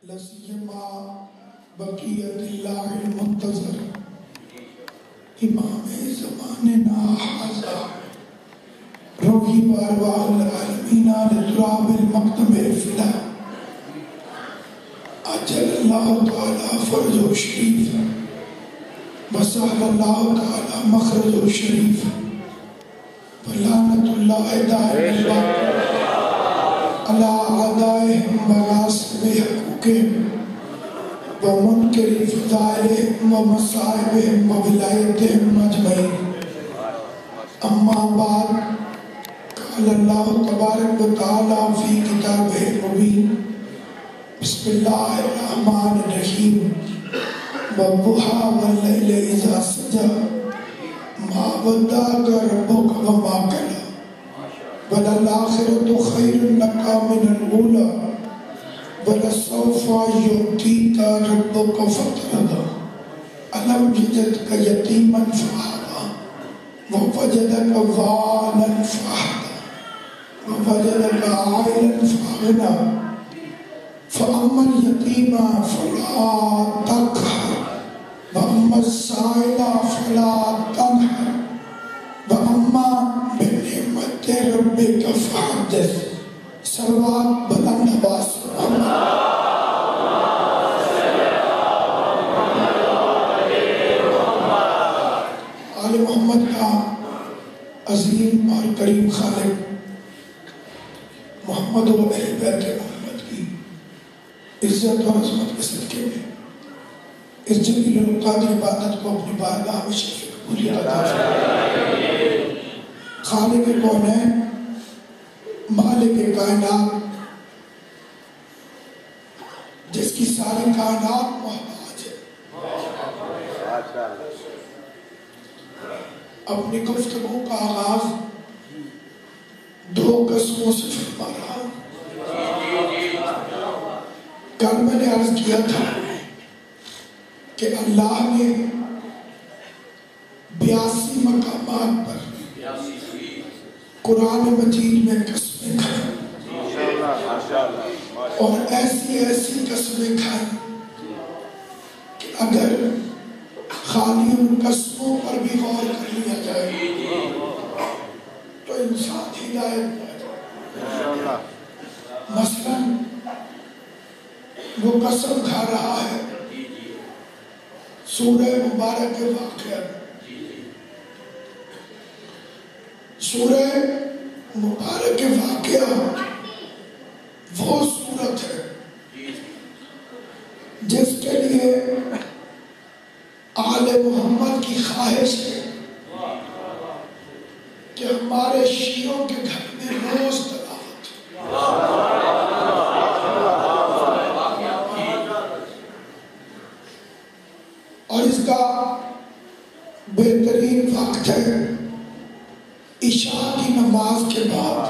لسیما بقیت اللہ المنتظر امام زماننا حاضر روحی وارواح العالمین لتراب المقدم الفلا اجل اللہ تعالی فرج و شریف وسہل اللہ تعالی مخرج و شریف ولعنت اللہ دائم اللہ عدائهم وغاصب حقوقهم ومنکر فضائلهم ومصائبهم وولایتهم اجمعین. اما بعد قال اللہ تبارک و تعالی فی کتابہ المبین بسم اللہ الرحمن الرحیم والضحیٰ واللیل اذا سجى ما ودعك ربك وما قلى وَلَلْآخِرَةُ خَيْرٌ لَكَ مِنَ الْأُولَى وَلَسَوْفَ يُعْطِيكَ رَبُّكَ فَتَرْضَىٰ أَلَمْ يَجِدْكَ يَتِيمًا فَآوَىٰ وَوَجَدَكَ ضَالًّا فَهَدَىٰ وَوَجَدَكَ عَائِلًا فَأَغْنَىٰ فَأَمَّا الْيَتِيمَ فَلَا تَقْهَرْ وَأَمَّا السَّائِلَ فَلَا تَنْهَرْ وَأَمَّا بِنِعْمَتِ رَبِّكَ فَحَدِّثْ. سلوات بلند آواز آل محمد کا عظیم اور کریم خالق محمد و اہل بیت محمد کی عزت اور عظمت کے صدقے میں اس جلیل القدر عبادت کو اپنی بارگاہ میں شرف قبولیت عطا فرمائے. خالق کونین مالک کائنات جس کی ساری کائنات محتاج ہے، اپنی گفتگو کا آغاز دو قسموں سے فرما رہا ہوں. کل میں نے عرض کیا تھا کہ اللہ نے 82 مقامات پر قرآن مجید میں قسمیں کھائیں اور ایسی قسمیں کھائیں کہ اگر خالی ان قسموں پر بھی غور کر لیا جائے تو انسان ہدایت پا جائے. مثلاً وہ قسم کھا رہا ہے سورہ مبارک واقعہ. سورہ مبارک واقعہ وہ سورت ہے جس کے لیے آل محمد کی خواہش ہے کہ ہمارے شیعوں کے گھر میں روز تلاوت اور اس کا بہترین وقت ہے عشاء کی نماز کے بعد.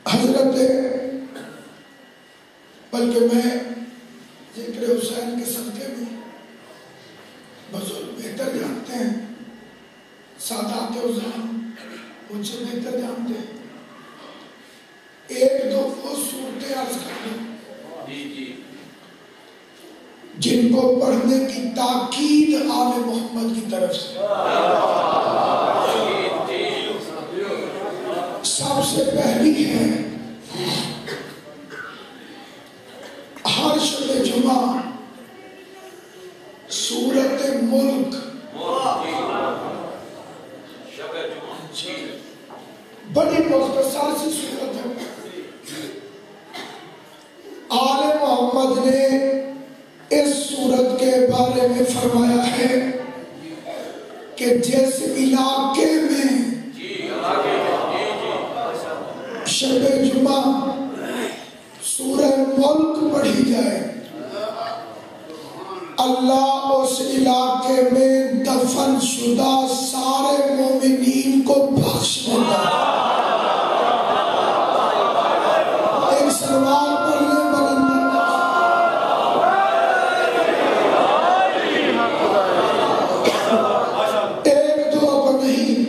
حضرت بلکہ میں ذکر حسین کے صدقے میں بزرگ بہتر جانتے ہیں، سادات عظام مجھ سے بہتر جانتے ہیں. ایک دو وہ صورتیں عرض کر دوں جن کو پڑھنے کی تاکید آل محمد کی طرف سے. سب سے پہلی ہے ہر شب جمعہ سورت ملک. بڑی مختصر سی سورت ہے. آل محمد نے اس سورت کے بارے میں فرمایا ہے کہ جس علاقے میں شب جمعہ سورہ ملک پڑھی جائے اللہ اس علاقے میں دفن شدہ سارے مومنین کو بخش دیتا ہے. ایک سلوات پڑھ لیں بلند ایک دو کو نہیں.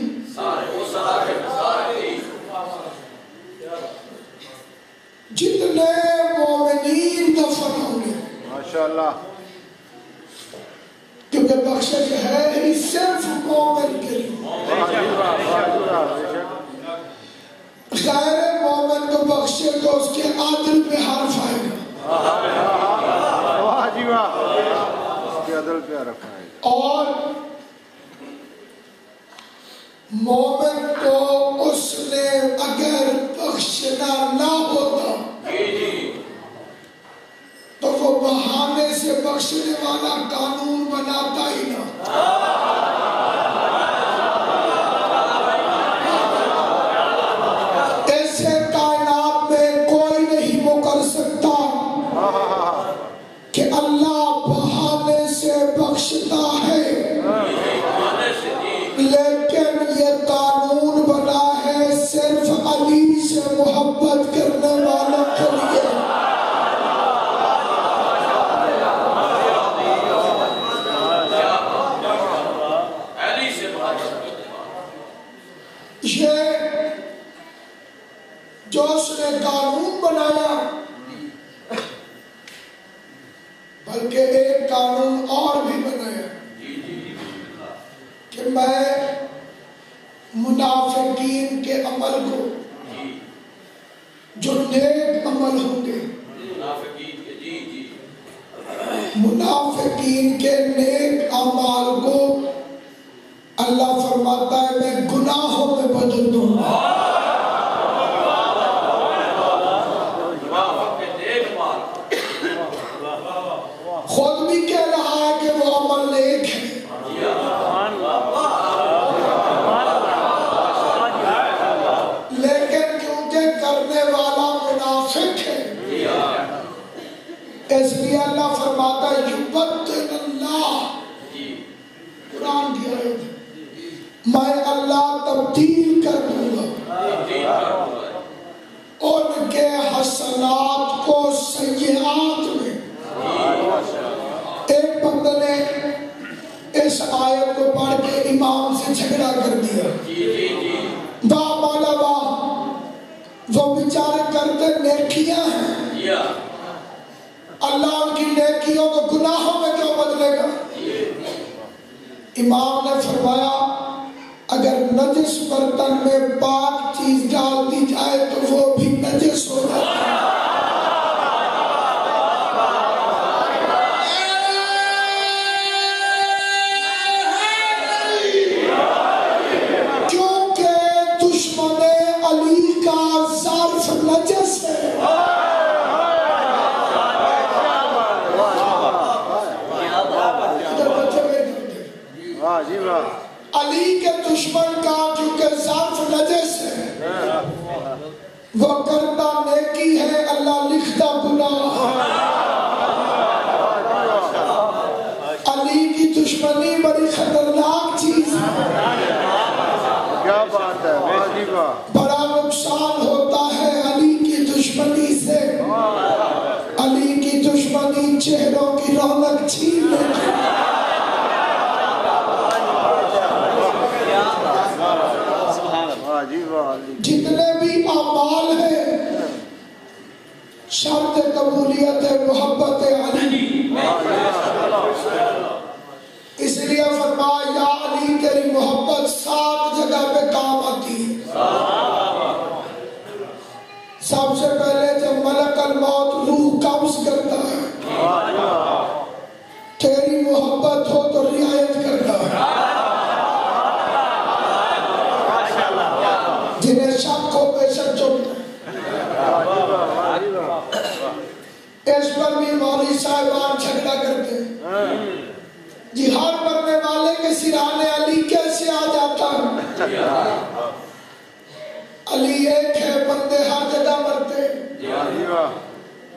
جتنے مومنین دفن ہوں گے ماشاءاللہ، کیونکہ بخشش ہے ہی صرف مومن کے لیے، غیر مومن کو بخشے تو اس کے عدل پہ حرف آئے گا، واہ جی واہ، اس کے عدل پہ حرف آئے گا، اور مومن کو اس نے اگر بخشنا نہ ہوتا تو وہ بہانے سے بخشنے والا قانون بناتا ہی نہ، ایسے کائنات میں کوئی نہیں وہ کر سکتا کہ اللہ بہانے سے بخشتا ہے، لیکن یہ قانون بنا ہے صرف علی سے محبت کرنے والوں کے لیے۔ یہ جو اس نے قانون بنایا، بلکہ ایک قانون اور بھی بنایا کہ میں منافقین کے عمل کو، جو نیک عمل ہوں گے، منافقین کے نیک اعمال کو اللہ فرماتا ہے میں گناہوں میں بدل دوں گا۔ خود بھی کہہ رہا ہے کہ وہ عمل نیک ہے، لیکن کیونکہ کرنے والا منافق ہے، اس لیے اللہ فرماتا ہے یبدل اللہ، قرآن کی آیت ہے، میں اللہ تبدیل کر دوں گا ان کے حسنات کو سیئات میں۔ ایک بندے نے اس آیت کو پڑھ کے امام سے جھگڑا کر دیا، واہ مولا واہ، وہ بیچارے کرتے نیکیاں ہیں، اللہ ان کی نیکیوں کو گناہوں میں کیوں بدلے گا؟ امام نے فرمایا اگر نجس برتن میں پاک چیز ڈال دی جائے تو وہ بھی نجس ہو جاتا ہے، کیونکہ دشمن علی کا ظرف نجس ہے۔ علی کے دشمن کا چونکہ ظرف نجس ہے، وہ کرتا نیکی ہے، اللہ لکھتا گناہ۔ علی کی دشمنی بڑی خطرناک چیز ہے، کیا بات ہے، واہ جی واہ، بڑا نقصان ہوتا ہے علی کی دشمنی سے۔ علی کی دشمنی چہروں کی رونق چھین لیتی ہے۔ جتنے بھی اعمال ہیں شرط قبولیت ہے محبت علی، اس لیے فرمایا یا علی تیری محبت 7 جگہ پہ کام آتی ہے۔ سب سے پہلے جب ملک الموت روح قبض کرتا ہے، تیری محبت ہو تو رعایت کرتا ہے، جنہیں شک ہو بے شک چلتا ہے۔ اس پر بھی مولوی صاحبان جھگڑا کرتے ہیں، جہاد کرنے والے کے سرانے علی کیسے آ جاتا ہے؟ علی ایک ہے، بندے ہر جگہ مرتے،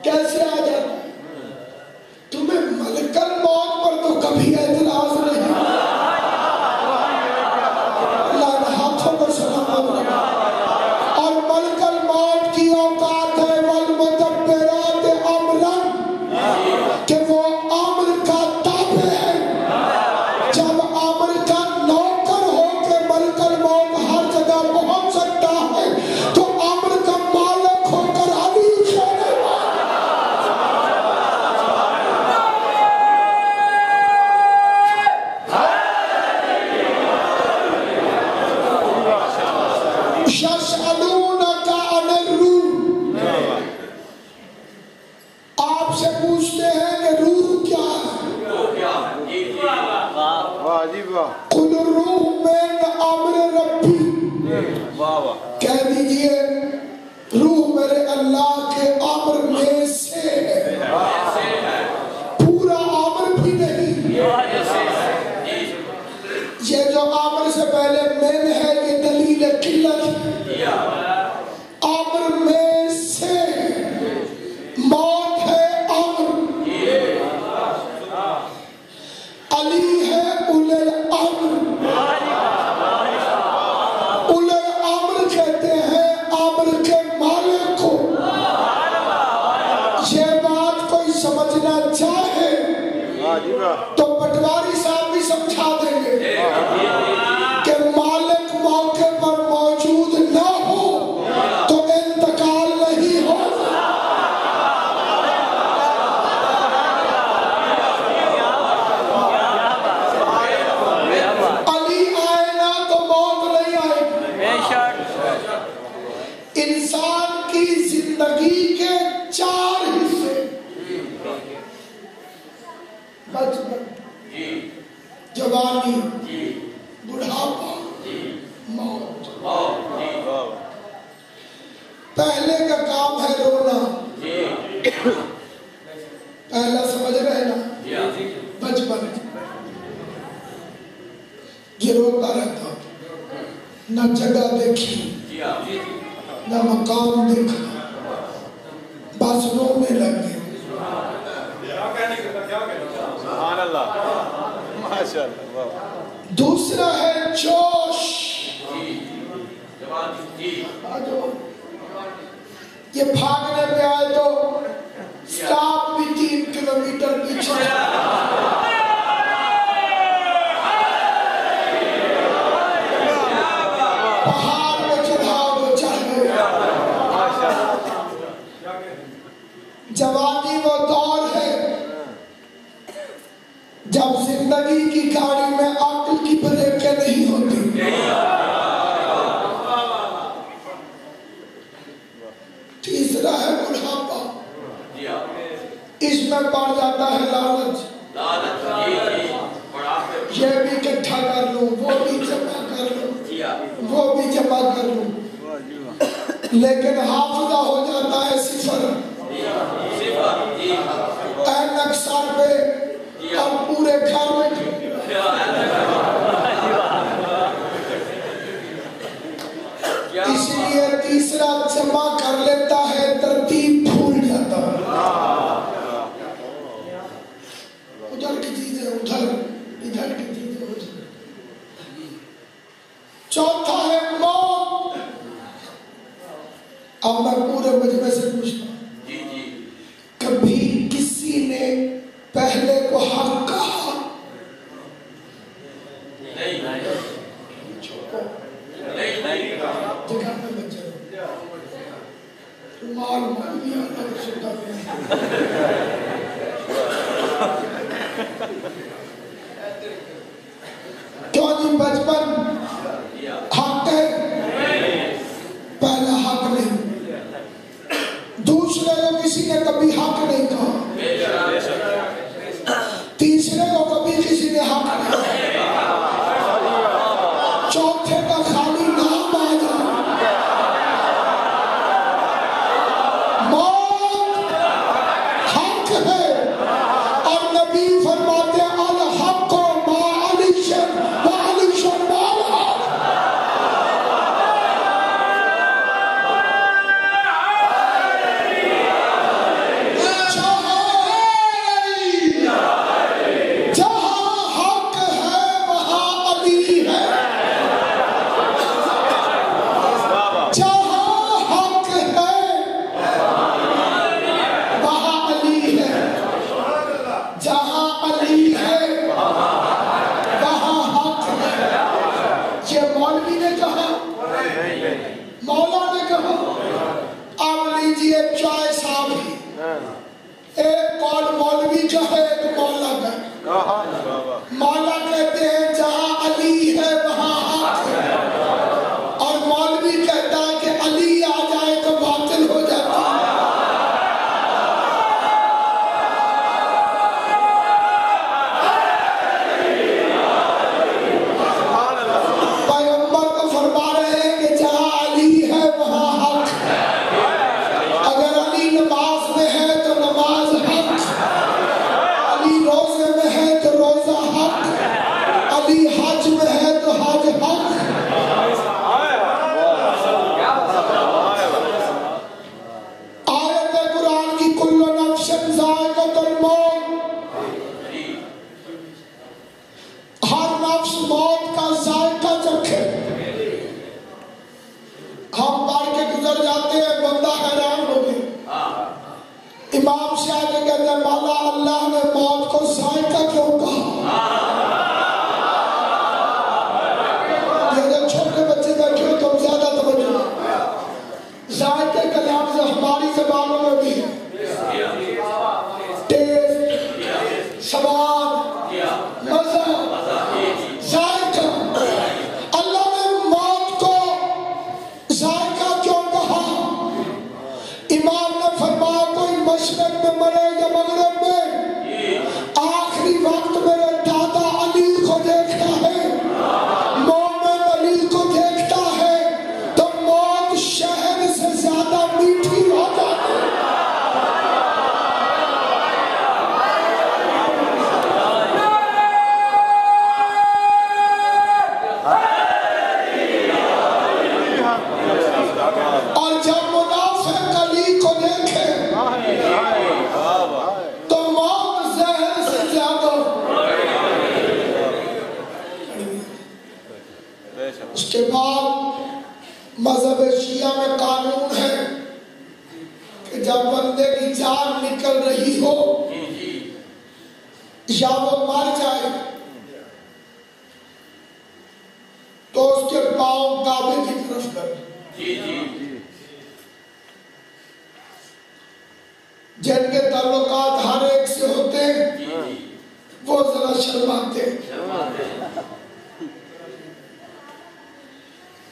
کیسے آ جاتا ہے؟ تمہیں ملک الموت پر تو کبھی اعتراض نہیں، اللہ ہاتھوں کو سلام کرنا، اور ملک الموت کی اوقات ہے والمدبرات امرن، کہ وہ امر کا تابع ہے۔ جب امر کا نوکر ہو کے ملک الموت ہر کہہ دیجئے روح میرے اللہ کے امر میں سے ہے، پورا امر بھی نہیں۔ یہ جو امر سے پہلے من ہے یہ دلیل قلت ہے، امر میں سے موت ہے امر، علی ہے اول الامر، اول الامر کہتے ہیں امر کے مالک کو۔ یہ بات کوئی سمجھنا چاہے تو پٹواری صاحب بھی سمجھا دیں گے کہ مالک موقع پر موجود نہ ہو تو انتقال نہیں ہو۔ علی آئے نا تو موت نہیں آئے۔ انسان کی زندگی کے 4 حصے، بچپن، جوانی، بڑھاپا، موت۔ پہلے کا کام ہے رونا، پہلا سمجھ رہے نا، بچپن یہ روتا رہتا، نہ جگہ دیکھی نہ مقام دیکھا، بس رونے لگ گئے۔ سبحان اللہ، ماشاءاللہ۔ دوسرا ہے جوش، یہ بھاگنے پہ آئے تو سٹاپ بھی 3 کلومیٹر پیچھے، پہاڑ میں چڑھاؤ تو چڑھ گئے۔ جوانی وہ دور ہے جب زندگی کی گاڑی میں عقل کی بریکیں نہیں ہوتی۔ تیسرا ہے بڑھاپا، اس میں پڑ جاتا ہے لالچ، یہ بھی اکٹھا کر لوں، وہ بھی جمع کر لوں، وہ بھی جمع کر لوں، لیکن حافظہ ہو جاتا ہے 0۔ اینک سر پہ اور پورے گھر میں۔ اس لیے تیسرا جمع کر لیتا ہے، ترتیب بھول جاتا ہے، ادھر کی چیزیں ادھر، ادھر کی چیزیں ادھر۔ چوتھا ہے موت۔ اب میں پورے مجمع سے پوچھتا ہوں، کبھی کسی نے پہلے کو حق کہا؟ جگہ میں بچے مال دیا کیوں جی؟ بچپن حق ہے، پہلا حق نہیں۔ دوسرے کو کسی نے کبھی حق نہیں کہا، تیسرے کو کبھی کسی نے حق نہیں کہا، چوتھے کا خالی نام آ جائے۔ موت حق ہے، اور نبی فرماتے ہیں الحق ما علیشن ما علیشن ما الحق۔ مولا نے کہا اب لیجئے چائے صاحب ہی، ایک قول مولوی کا ہے ایک مولا کا۔ مولا کہتے ہیں جہاں علی ہے وہاں حق ہے، اور مولوی کہتا ہے کہ علی آ جائے تو باطل ہو جاتا ہے۔ پیغمبر کو فرما رہے ہیں کہ جہاں امام شاہ نے کہتے ہیں مولا اللہ نے موت کو ذائقہ کیوں کہا؟ یہ جو چھوٹے بچے بیٹھے ہو تم زیادہ توجہ ذائقے کا لفظ ہماری زبانوں میں بھی ہے ٹیسٹ سواد مزہ ذائقہ اللہ نے موت کو ذائقہ کیوں کہا؟ امام نے فرمایا کوئی مشرق میں مرے یا مغرب میں آخری وقت میرے دادا علی کو دیکھتا ہے مومن علی کو دیکھتا ہے تو موت شہد سے زیادہ میٹھی ہو جاتی ہے اور جب منافق علی کو دیکھے تو موت زہر سے زیادہ اس کے بعد مذہب شیعہ میں قانون ہے کہ جب بندے کی جان نکل رہی ہو یا وہ مر جائے تو اس کے پاؤں کعبے کی طرف کر جن کے تعلقات ہر ایک سے ہوتے ہیں وہ ذرا شرماتے ہیں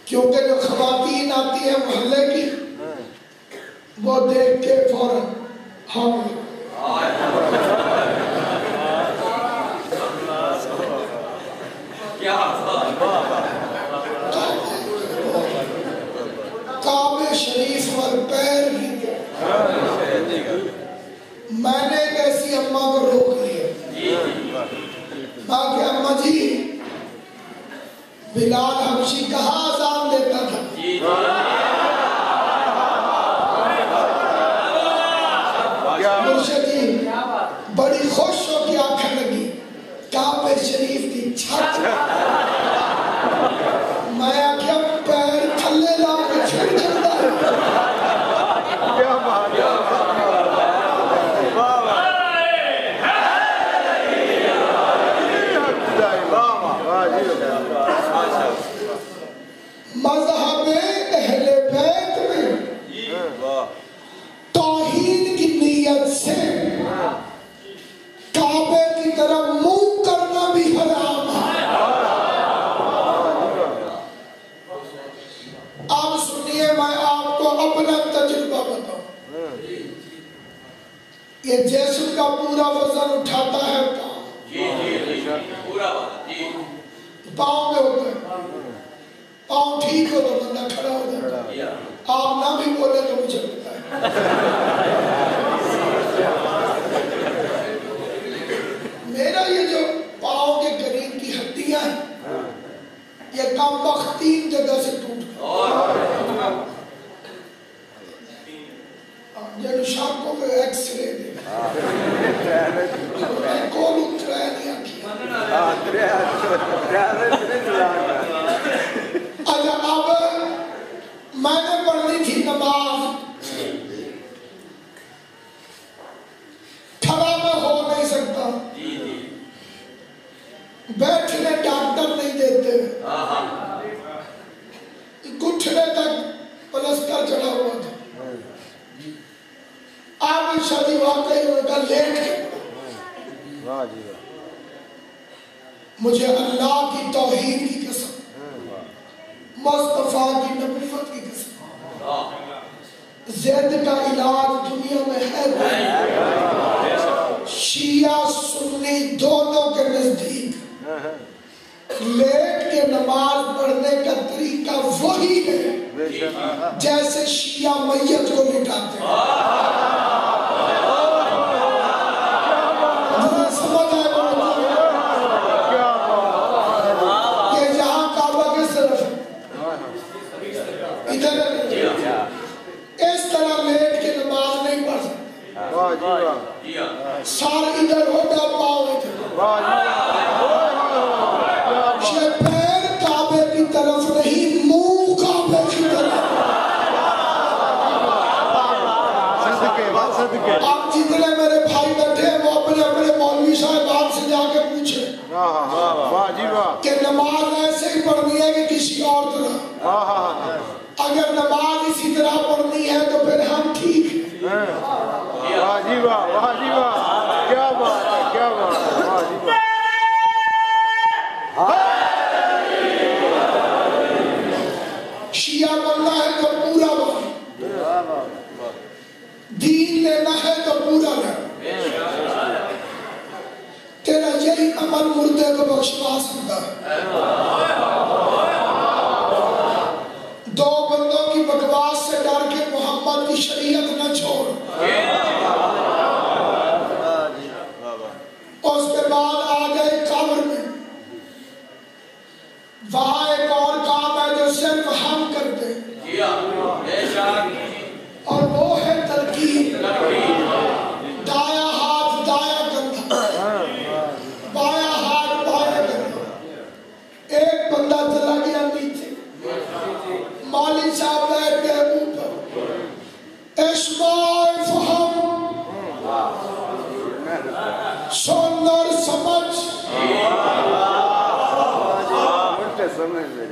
کیونکہ جو خواتین آتی ہیں محلے کی وہ دیکھ کے فوراً ہم کعبے شریف پر پیر بھی میں نے ایک ایسی اماں کو روک لیا میں کہ اماں جی بلال حبشی کہاں اذان دیتا تھا مرشد جی بڑی خوش ہو کے آنکھیں لگی کعبے شریف کی چھت میں کیا پیر تھلے لا کے چھڑ چلتا مذہب اہل بیت میں توحید کی نیت سے کعبے کی طرف منہ کرنا بھی حرام ہے آپ سنیے میں آپ کو اپنا تجربہ بتاؤں یہ جسم کا پورا وزن اٹھاتا ہے پاؤں میں ہوتا ہے پاؤں ٹھیک ہو تو بندہ کھڑا ہو جاتا ہے آپ نہ بھی بولے تو مجھے پتا ہے میرا یہ جو پاؤں کے قریب کی ہڈیاں ہیں یہ کم وقت 3 جگہ سے ٹوٹ گئی جب شاپ کو ایکس رے دے کول اترا نہیں اچھا اب میں نے پڑھنی تھی نماز کھڑا میں ہو نہیں سکتا بیٹھنے ڈاکٹر نہیں دیتے گھٹنے تک پلستر چڑھا ہوا تھا آپ شادی واقعی ان کا لیٹ ہے مجھے اللہ کی توحید کی قسم مصطفیٰ کی نبوت کی قسم زید کا علاج دنیا میں ہے شیعہ سنی دونوں کے نزدیک لیٹ کے نماز پڑھنے کا طریقہ وہی ہے جیسے شیعہ میت کو لٹاتے ہیں اس طرح لیٹ کے نماز نہیں پڑھ سکتے سارا ادھر ہوگا پاؤں یہ پیر کعبے کی طرف نہیں منہ کعبے کی طرف آپ جتنے میرے بھائی بیٹھے ہیں وہ اپنے اپنے مولوی صاحبان سے جا کے پوچھیں کہ نماز ایسے ہی پڑھنی ہے کہ کسی اور طرح. اگر نماز اسی طرح پڑھنی ہے تو پھر ہم ٹھیک ہیں. واہ جی واہ، واہ جی واہ، کیا بات ہے، کیا بات ہے، واہ جی واہ. شیعہ بننا ہے تو پورا بن، دین لینا ہے تو پورا لے. تیرا یہی عمل مردے کو بخشوا سکتا ہے. دو بندوں کی بکواس سے ڈر کے محمد کی شریعت نہ چھوڑ. اس کے بعد آ گئے قبر میں. وہاں ایک اور کام ہے جو صرف ہم کرتے ہیں، اور وہ ہے ترکیب. دایاں ہاتھ دایاں کندھا، بایاں ہاتھ بایاں کندھا. ایک بندہ چلا گیا نیچے، مالی صاحب بیٹھ گئے اوپر. اسماء فہم، سن اور سمجھ.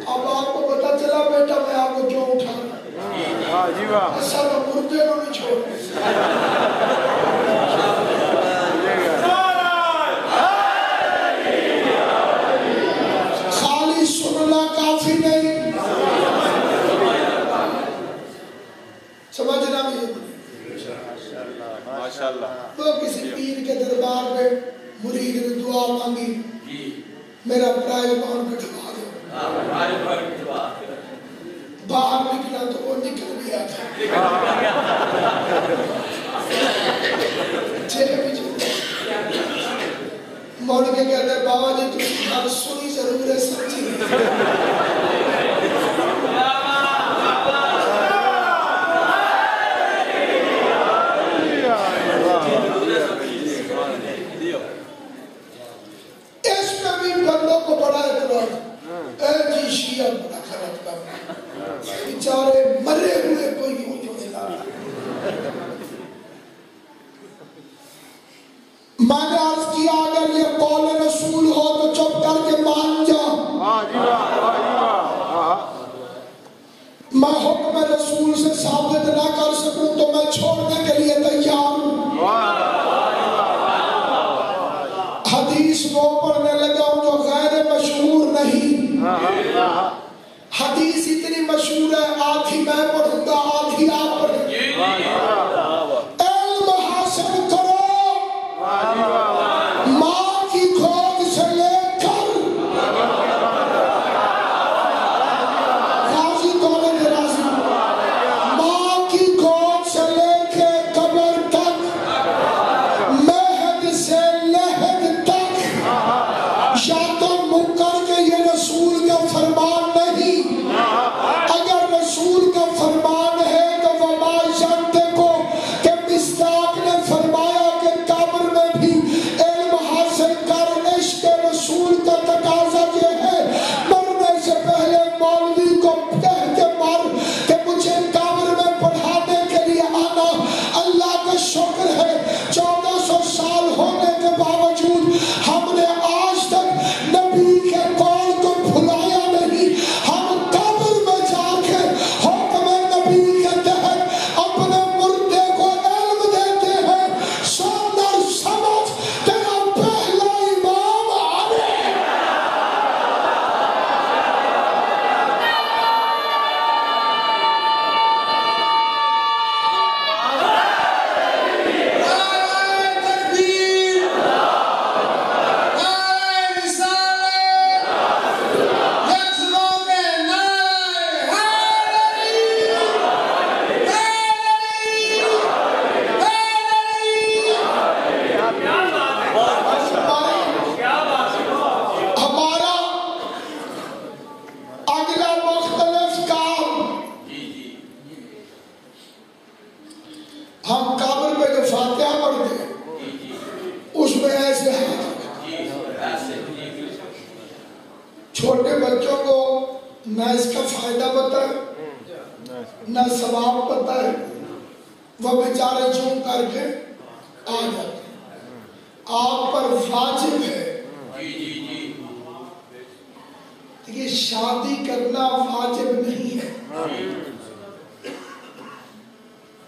اب آپ کو پتا چلا بیٹا میں آپ کو کیوں اٹھا رہا ہوں. ایسا تو مردے کو نہیں چھوڑ. خالی سننا کافی نہیں، سمجھنا بھی. وہ کسی پیر کے دربار میں مرید نے دعا مانگی، میرا پرائز باؤنڈ کٹوا دو. باہر نکلا تو وہ نکل گیا تھا. موڑ کے کہتے ہیں بابا جی تم ہر سنی ضرور ہے سمجھی. اس میں بھی بندوں کو بڑا اعتراض. اے جی شیعہ بڑا خراب کرنا، بیچارے مرے ہوئے کوئی یوں جو ملا. میں نے عرض کیا اگر یہ قول رسول ہو تو چپ کر کے مان جا. میں حکم رسول سے ثابت نہ کر سکوں تو میں چھوڑنے کے لیے تیار ہوں. حدیث وہ پڑھنے لگا ہوں جو غیر مشہور نہیں. حدیث اتنی مشہور ہے آدھی میں پڑھوں گا آدھی آپ پڑھیں گے. علم حاصل کرو ماں کی گود سے لے کر. راضی کون ہے راضی؟ ماں کی گود سے لے کے قبر تک، مہد سے لحد تک. یا تو مکر کے یہ رسول کا فرمان نہیں، اگر رسول کا فرمان ہے تو وما جانتے کو کہ مصداق نے فرمایا کہ قبر میں بھی علم حاصل کر. عشق رسول کا تقاضا یہ ہے مرنے سے پہلے مولوی کو کہہ کے مر کہ مجھے قبر میں پڑھانے کے لیے آنا. اللہ کا شکر ہے 1400 سال ہونے کے باوجود ہم نے آج تک نبی کے قول کو بھلایا نہیں. ہم قبر میں جا کے حکم نبی کے تحت اپنے مردے کو علم دیتے ہیں. سن اور سمجھ تیرا پہلا امام آنے. ہمارا اگلا مختلف کام، ہم قبر پہ جو فاتحہ پڑھتے ہیں اس میں ایسے چھوٹے بچوں کو نہ اس کا فائدہ پتا ہے نہ ثواب پتا ہے. وہ بیچارے جوں کر کے آ جاتے ہیں. آپ پر واجب ہے. دیکھیے شادی کرنا واجب نہیں ہے.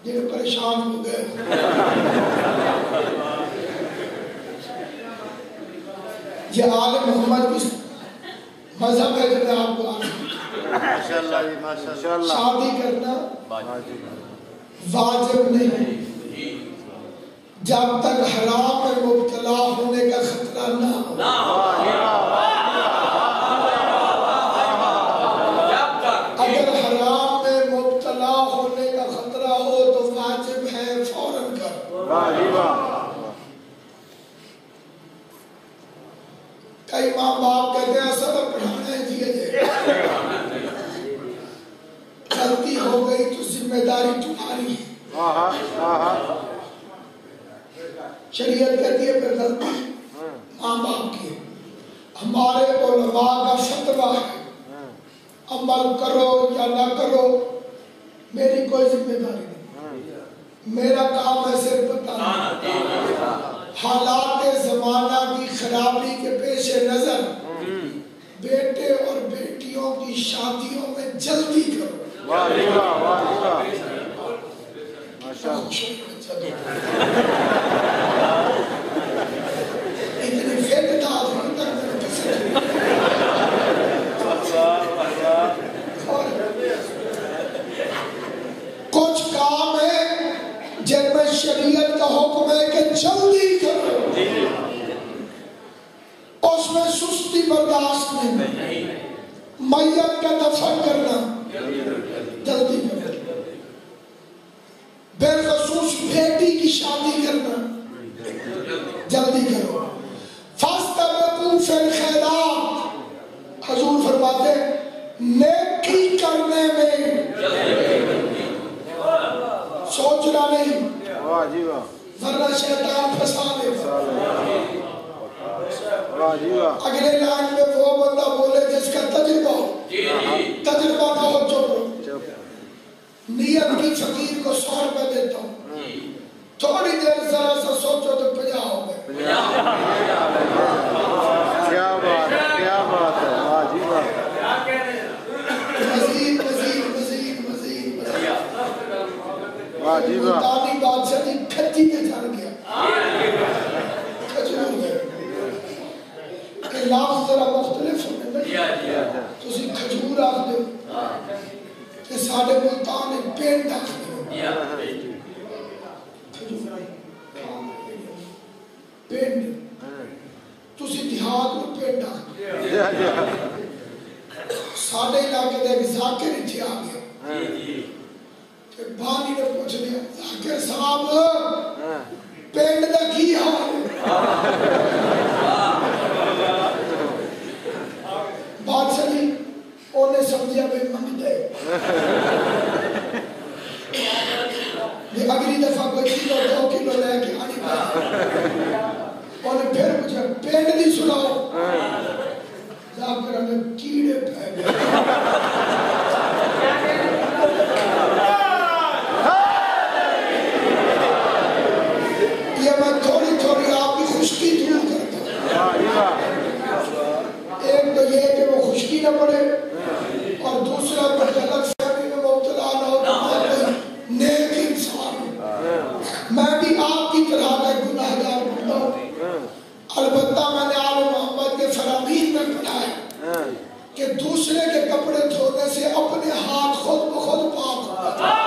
یہ پریشان ہو گئے. یہ آل محمد کی مذہب ہے جو میں آپ کو شادی کرنا واجب نہیں جب تک حرام میں مبتلا ہونے کا خطرہ نہ ہو. اگر حرام میں مبتلا ہونے کا خطرہ ہو تو واجب ہے فوراً کر. کئی ماں باپ کہتے ہیں سبق پڑھانا ہے جی غلطی ہو گئی تو ذمہ داری تمہاری ہے. شریعت کہتی ہے پھر غلطی ماں باپ کی ہے. ہمارے علماء کا فتویٰ ہے عمل کرو یا نہ کرو میری کوئی ذمہ داری نہیں. میرا کام ہے صرف بتانا. حالات زمانہ کی خرابی کے پیش نظر بیٹے اور بیٹیوں کی شادیوں میں جلدی کرو. اتنی فکر کچھ کام ہے جن میں شریعت کا حکم ہے کہ جلدی کرو. اس میں سستی برداشت نہیں. میت کا دفن کرنا جلدی کرو. بالخصوص بیٹی کی شادی کرنا جلدی کرو. فاستبقوا فی الخیرات حضور فرماتے نیکی کرنے میں سوچنا نہیں ورنہ شیطان پھنسا لے گا. اگلے لائن میں وہ بندہ بولے جس کا تجربہ ہو. تجربہ نہ ہو چپ. نیت کی فقیر کو 100 روپے دیتا ہوں تھوڑی دیر ذرا سا سوچو تو 50 ہو گئے. کیا بات ہے کیا بات ہے. مزید مزید مزید مزید ملتانی بادشاہ کی کھچی پہ چڑھ گیا. کھجور گئے کہ لفظ ذرا مختلف ہونے تو اسی کھجور آخ دے کہ ساڑھے ملتان ایک پینڈ آخ دے. پینڈ تو اسی دیہات میں پینڈ آخ دے. ساڑھے علاقے دے ایک ذاکر اتھے آ گیا کہ بانی نے پوچھ لیا ذاکر صاحب پینڈ دا کی حال. بادشاہ جی انہیں سمجھا بھی منگ دے. اگلی دفعہ کوئی کلو 2 کلو لے کے آنی پڑے. انہیں پھر مجھے پینڈ نہیں سناؤ. ذاکر ہمیں کیڑے پہ گئے. یہ میں تھوڑی تھوڑی آپ کی خشکی دور کرتا ہوں. ایک تو یہ کہ وہ خشکی نہ پڑے اور دوسرا تو غلط فہمی میں مبتلا نہ ہو. نیک انسان میں بھی آپ کی طرح کا گناہگار بندہ ہوں. البتہ میں نے آل محمد کے فرامین میں پڑھا ہے کہ دوسرے کے کپڑے دھونے سے اپنے ہاتھ خود بخود پاک ہوتا ہے.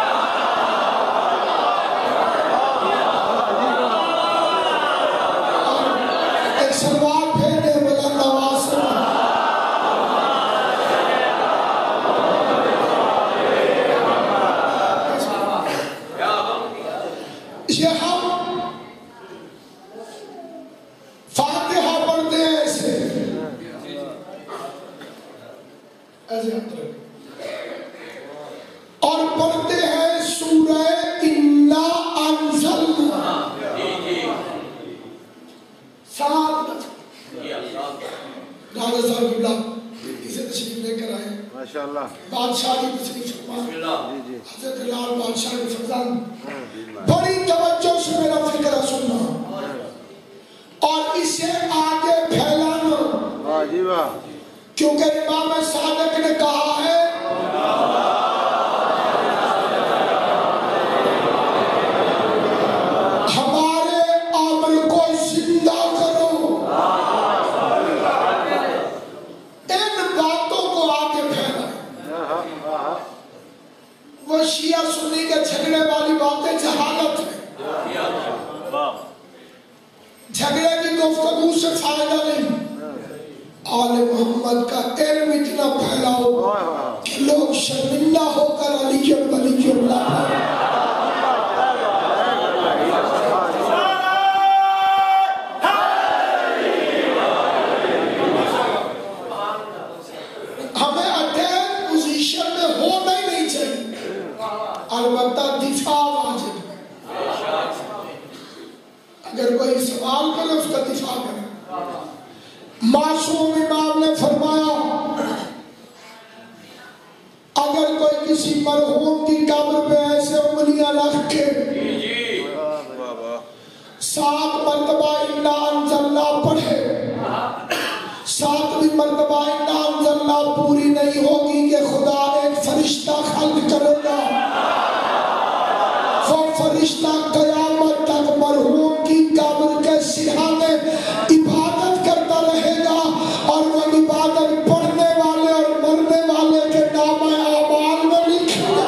ایک سلوار پھیرنے بلند آواز سے یہ ہم فاتحہ پڑھتے ہیں ایسے اور پڑھتے ہیں سورہ انا انزلنا 7 راجہ صاحب قبلہ اسے تشریف لے کر آئے. ماشاءاللہ بادشاہ کی تشریف فرما. حضرت لال بادشاہ کے فرزند بڑی توجہ سے میرا فکرہ سننا اور اسے آگے پھیلانا، کیونکہ امام صادق نے کہا ہے ہمارے عمل کو زندہ کرو، ان باتوں کو آگے پھیلائیں۔ وہ شیعہ سنی کے جھگڑے والی باتیں جہالت ہے، جھگڑے کی گفتگو سے فائدہ نہیں۔ آل محمد کا علم اتنا پھیلاؤ کہ لوگ شرمندہ ہو کر علی ولی اللہ ہمیں اٹیک پوزیشن میں ہونا ہی نہیں چاہیے، البتہ دفاع واجب ہے۔ اگر کوئی سوال کرے اس کا دفاع کرے۔ معصوم امام نے فرمایا اگر کوئی کسی مرحوم کی قبر پہ ایسے انگلیاں رکھ کے 7 مرتبہ انا انزلنا پڑھے، 7ویں مرتبہ انا انزلنا پوری نہیں ہوگی کہ خدا ایک فرشتہ خلق کرے گا، وہ فرشتہ قیامت تک مرحوم کی قبر کے سرحانے عبادت کرتا رہے گا، اور وہ عبادت پڑھنے والے اور مرنے والے کے نام اعمال میں لکھے گا۔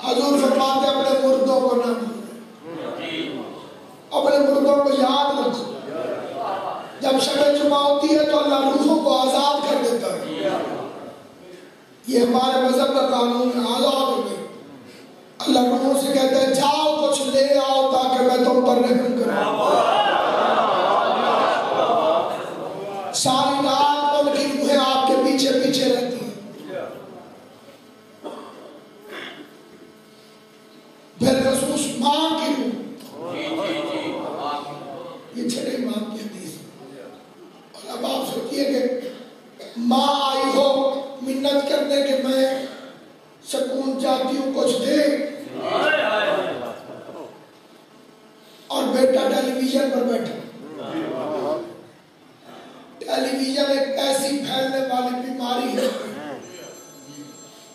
حضور فرماتے اپنے مردوں کو نہ بھولیں، اپنے مردوں کو یاد رکھو۔ جب شب جمعہ ہوتی ہے تو اللہ روحوں کو آزاد کر دیتا ہے، یہ ہمارے مذہب کا قانون ہے، آزاد ہو گئے۔ اللہ روحوں سے کہتا ہے جاؤ کچھ لے آؤ تاکہ میں تم پر رحم کروں۔ ساری رات ان کی روحیں آپ کے پیچھے پیچھے رہتی ہیں۔ پھر خصوص ماں کی روح، یہ چھڑے ماں کی حدیث، اور اب آپ سوچئے کہ ماں آئی ہو منت کرنے کہ میں سکون چاہتی ہوں کچھ دے، اور بیٹا ٹیلی ویژن پر بیٹھا۔ ٹیلی ویژن ایک ایسی پھیلنے والی بیماری ہے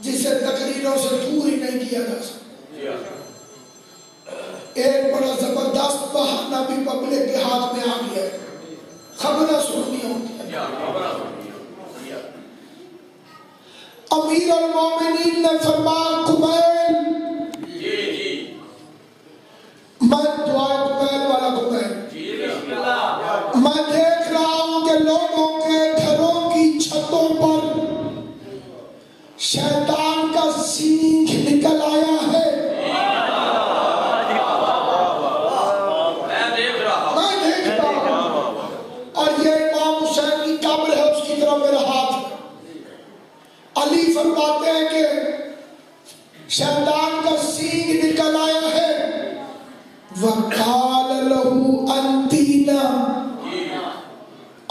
جسے تقریروں سے دور ہی نہیں کیا جا سکتا۔ ایک بڑا زبردست بہانہ بھی پبلک کے ہاتھ میں آ گیا ہے، خبریں سننی ہوتی ہیں۔ امیر المومنین نے فرمایا قبیل، میں دعائے قبیل والا قبیل، میں دیکھ رہا ہوں کہ لوگوں کے گھروں کی چھتوں پر شیطان کا سینگ نکل آیا ہے۔ میں دیکھ رہا ہوں، اور یہ امام حسین کی قبر ہے، اس کی طرف میرا ہاتھ ہے۔ علی فرماتے ہیں کہ شیطان کا سینگ نکل آیا ہے، وَقَالَ لَهُ أَنْتِينَا،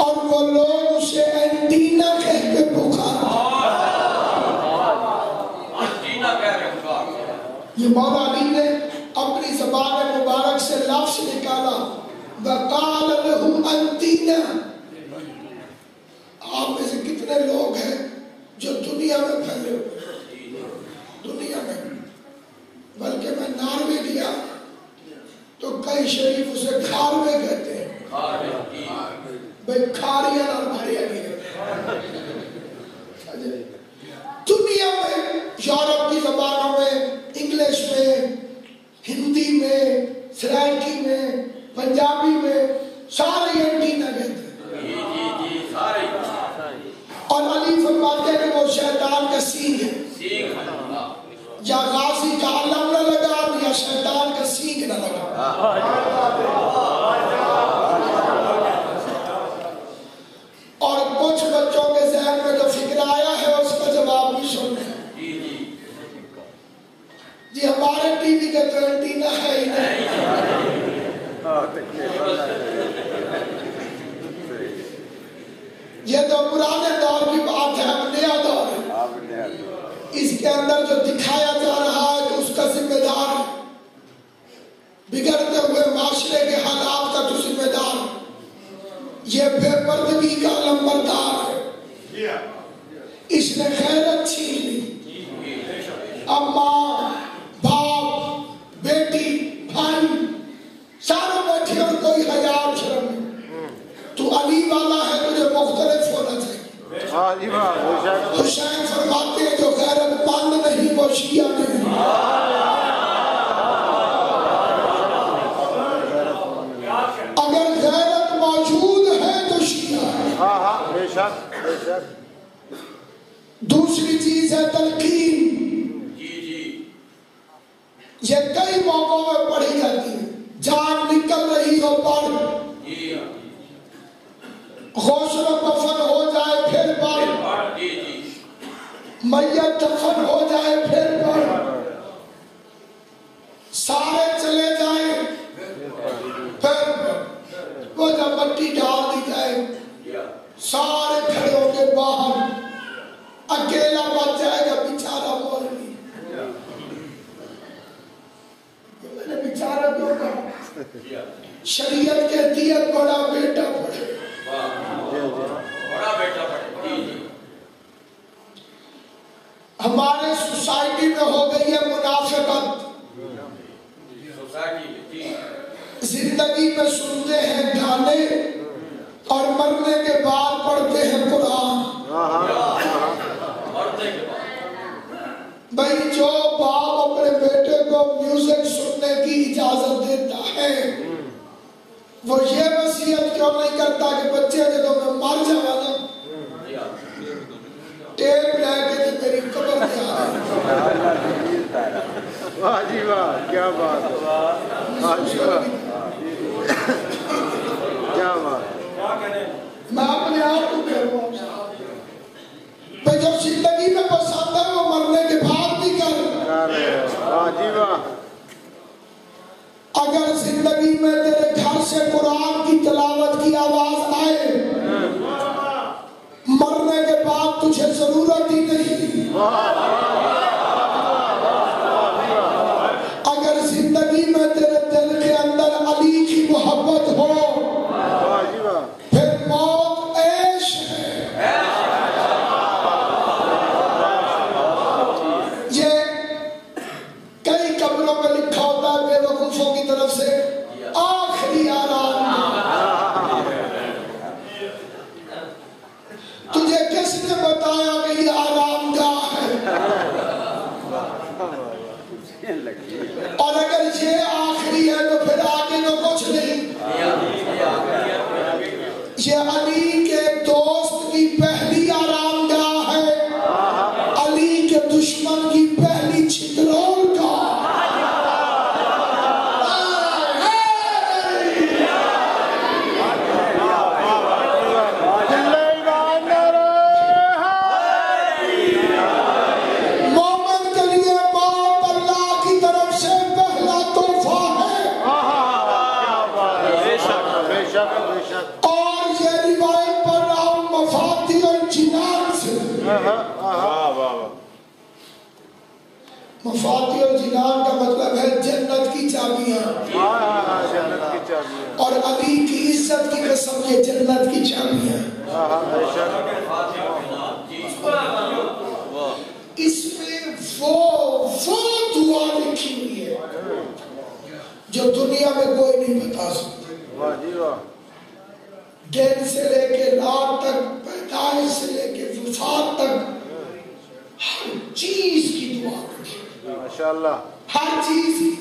اور وہ لوگ اسے انتینا کہہ کے پکارا۔ یہ مولا علی نے اپنی زبان مبارک سے لفظ نکالا، وَقَالَ لَهُ أَنْتِينَا۔ آپ میں سے کتنے لوگ ہیں جو دنیا میں پھیلے ہوئے، دنیا میں، بلکہ میں ناروے گیا تو کئی شریف اسے کھاروے کہتے ہیں، بھئی کھاریا اور بھاریا گیا۔ دنیا میں یورپ کی زبانوں میں، انگلش میں، ہندی میں، سرائکی میں، پنجابی میں، سارے اینٹینا کہتے ہیں۔ اور علی فرماتے ہیں کہ وہ شیطان کا سینگ ہے، یا غازی کا علم نہ لگا یا شیطان کا سینگ نہ لگا۔ اور کچھ بچوں کے ذہن میں جو فکر آیا ہے اس کا جواب بھی سن لیں۔ جی ہمارے ٹی وی کا تو اینٹینا ہے ہی نہیں، پرانے دور کی بات ہے، اب نیا دور ہے۔ اس کے اندر جو دکھایا جا رہا ہے کہ اس کا ذمہ دار ہے، بگڑتے ہوئے معاشرے کے حالات کا تو ذمہ دار ہے، یہ بے پردگی کا لمبردار ہے، اس نے غیرت چھین لی۔ اب ماں باپ بیٹی بھائی سارے بیٹھے اور کوئی حیا اور شرم نہیں۔ تو علی والا ہے، تجھے مختلف ہونا چاہیے۔ حسین فرماتے ہیں جو غیرت مند نہیں وہ شیعہ نہیں۔ اگر غیرت موجود ہے تو شیعہ ہے۔ دوسری چیز ہے تلقین، یہ کئی موقعوں میں پڑھی جاتی ہے۔ جان نکل رہی ہو پڑھ، غسل و کفن ہو جائے پھر پڑھ، میت دفن ہو جائے پھر پڑھ، سارے چلے جائیں پھر وہ جب مٹی ڈال دی جائے سارے کھڑے ہو کے باہر، اکیلا بچ جائے گا بیچارہ مولوی۔ میں نے بیچارہ کیوں کہا؟ شریعت کہتی ہے بڑا بیٹا پڑھے۔ ہمارے سوسائٹی میں ہو گئی ہے منافقت، زندگی میں سنتے ہیں گانے اور مرنے کے بعد پڑھتے ہیں قرآن۔ بھائی جو باپ اپنے بیٹے کو میوزک سننے کی اجازت دیتا ہے وہ یہ وصیت کیوں نہیں کرتا کہ بچے جب میں مر جاؤں نا ٹیپ لے کے میری قبر پہ آ جائے۔ واہ جی واہ، کیا بات ہے، کیا بات۔ میں اپنے آپ کو کہہ رہا ہوں بھائی جو زندگی میں پسند ہے وہ مرنے کے بعد بھی کر۔ واہ جی واہ۔ اگر زندگی میں تیرے گھر سے قرآن کی تلاوت کی آواز آئے مرنے کے بعد تجھے ضرورت ہی نہیں۔ اگر زندگی میں تیرے دل کے اندر علی کی محبت ہو پھر موت عیش ہے۔ یہ کئی قبروں میں لکھا ہوتا ہے بے وقوفوں کی طرف سے آخری آرام۔ تجھے کس نے بتایا کہ یہ آرام گاہ ہے؟ اور اگر یہ آخری ہے تو پھر آگے تو کچھ نہیں۔ یہ علی کے دوست کی پہلی آرام گاہ ہے، علی کے دشمن کی پہلی چھترول کا۔ مومن کے لیے موت اللہ کی طرف سے پہلا تحفہ ہے۔ اور یہ روایت پڑھ رہا ہوں مفاتیح الجنان سے۔ مفاتیح الجنان کا مطلب ہے جنت کی چابیاں، اور علی کی عزت کی قسم یہ جنت کی چابیاں۔ اس میں وہ دعا لکھی ہوئی ہے جو دنیا میں کوئی نہیں بتا سکتا۔ دن سے لے کے رات تک، پیدائش سے لے کے وفات تک ہر چیز کی دعا رکھی، ماشاءاللہ ہر چیز کی۔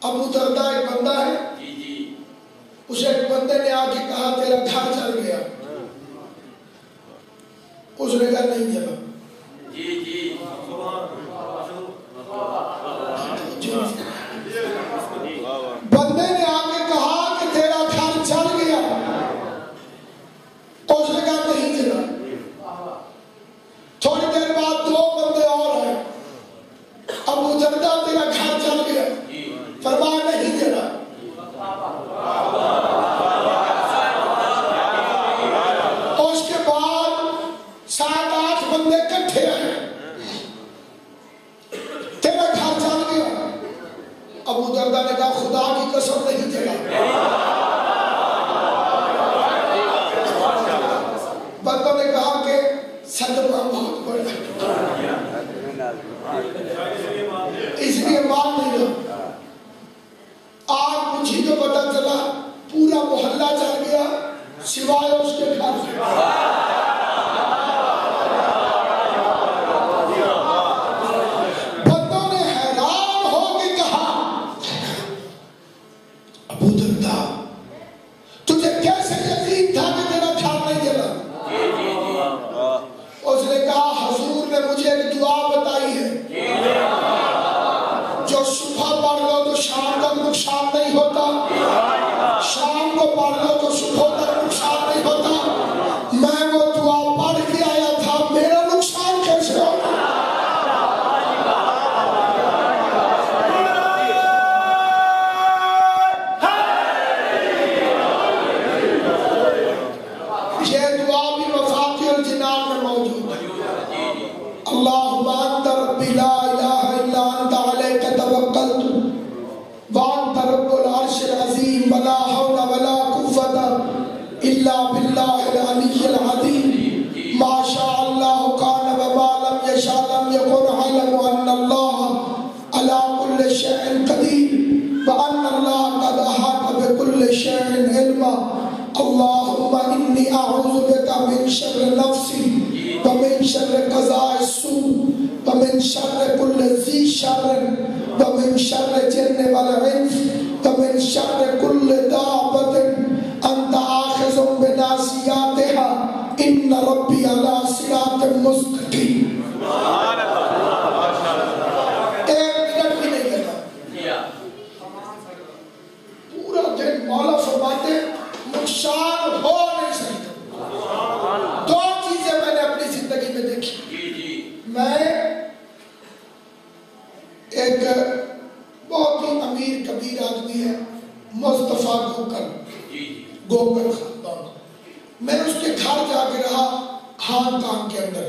ابو دردہ ایک بندہ ہے، اسے ایک بندے نے آ کے کہا تیرا گھر چل گیا، اس نے کہا نہیں چلا۔ بندے نے آ کے کہا کہ تیرا گھر چل گیا، اس نے کہا نہیں چلا۔ تھوڑی دیر بعد دو بندے اور ہیں، ابو دردہ تیرا گھر چل گیا، فرمایا نہیں چلا۔ اس کے بعد پتہ چل گیا سوائے اس کے گھر سے. بندوں نے حیران ہو کے کہا ابو درداء تجھے کیسے یقین تھا کہ تیرا گھر نہیں جلا؟ اس نے کہا حضور نے مجھے ایک دعا بتائی ہے جو صبح پڑھ لو تو شام تک نقصان نہیں ہوتا, شام کو پڑھ لو تو صبح تک نقصان نہیں ہوتا. میں وہ دعا پڑھ کے آیا تھا, میرا نقصان کیسے ہوگا؟ یہ دعا بھی مفاتیح الجنان میں موجود ہے. اللہم انت ربی لا الہ الا انت علیک توکلت وانت رب العرش العظیم ولا حول ولا قوة الا باللہ العلی العظیم ما شاء اللہ کان وما لم یشاء لم یکن علم ان اللہ علی کل شیء قدیر وان اللہ قد احاط بكل شیء علما. اللہم انی اعوذ بک من شر نفسی ومن شر قضاء السوء ومن شر كل ذی شر ومن شر الجن والانس ومن شر كل دابة انت آخذ بناصیاتها ان ربی علی صراط مستقیم. ایک منٹ بھی نہیں لگا, پورا دن مولا فرماتے نقصان ہو نہیں سکتا. دو چیزیں میں نے اپنی زندگی میں دیکھی. میں ایک بہت ہی امیر کبیر آدمی ہے مصطفیٰ گوکر خاندان, میں اس کے گھر جا کے رہا ہانگ کانگ کے اندر.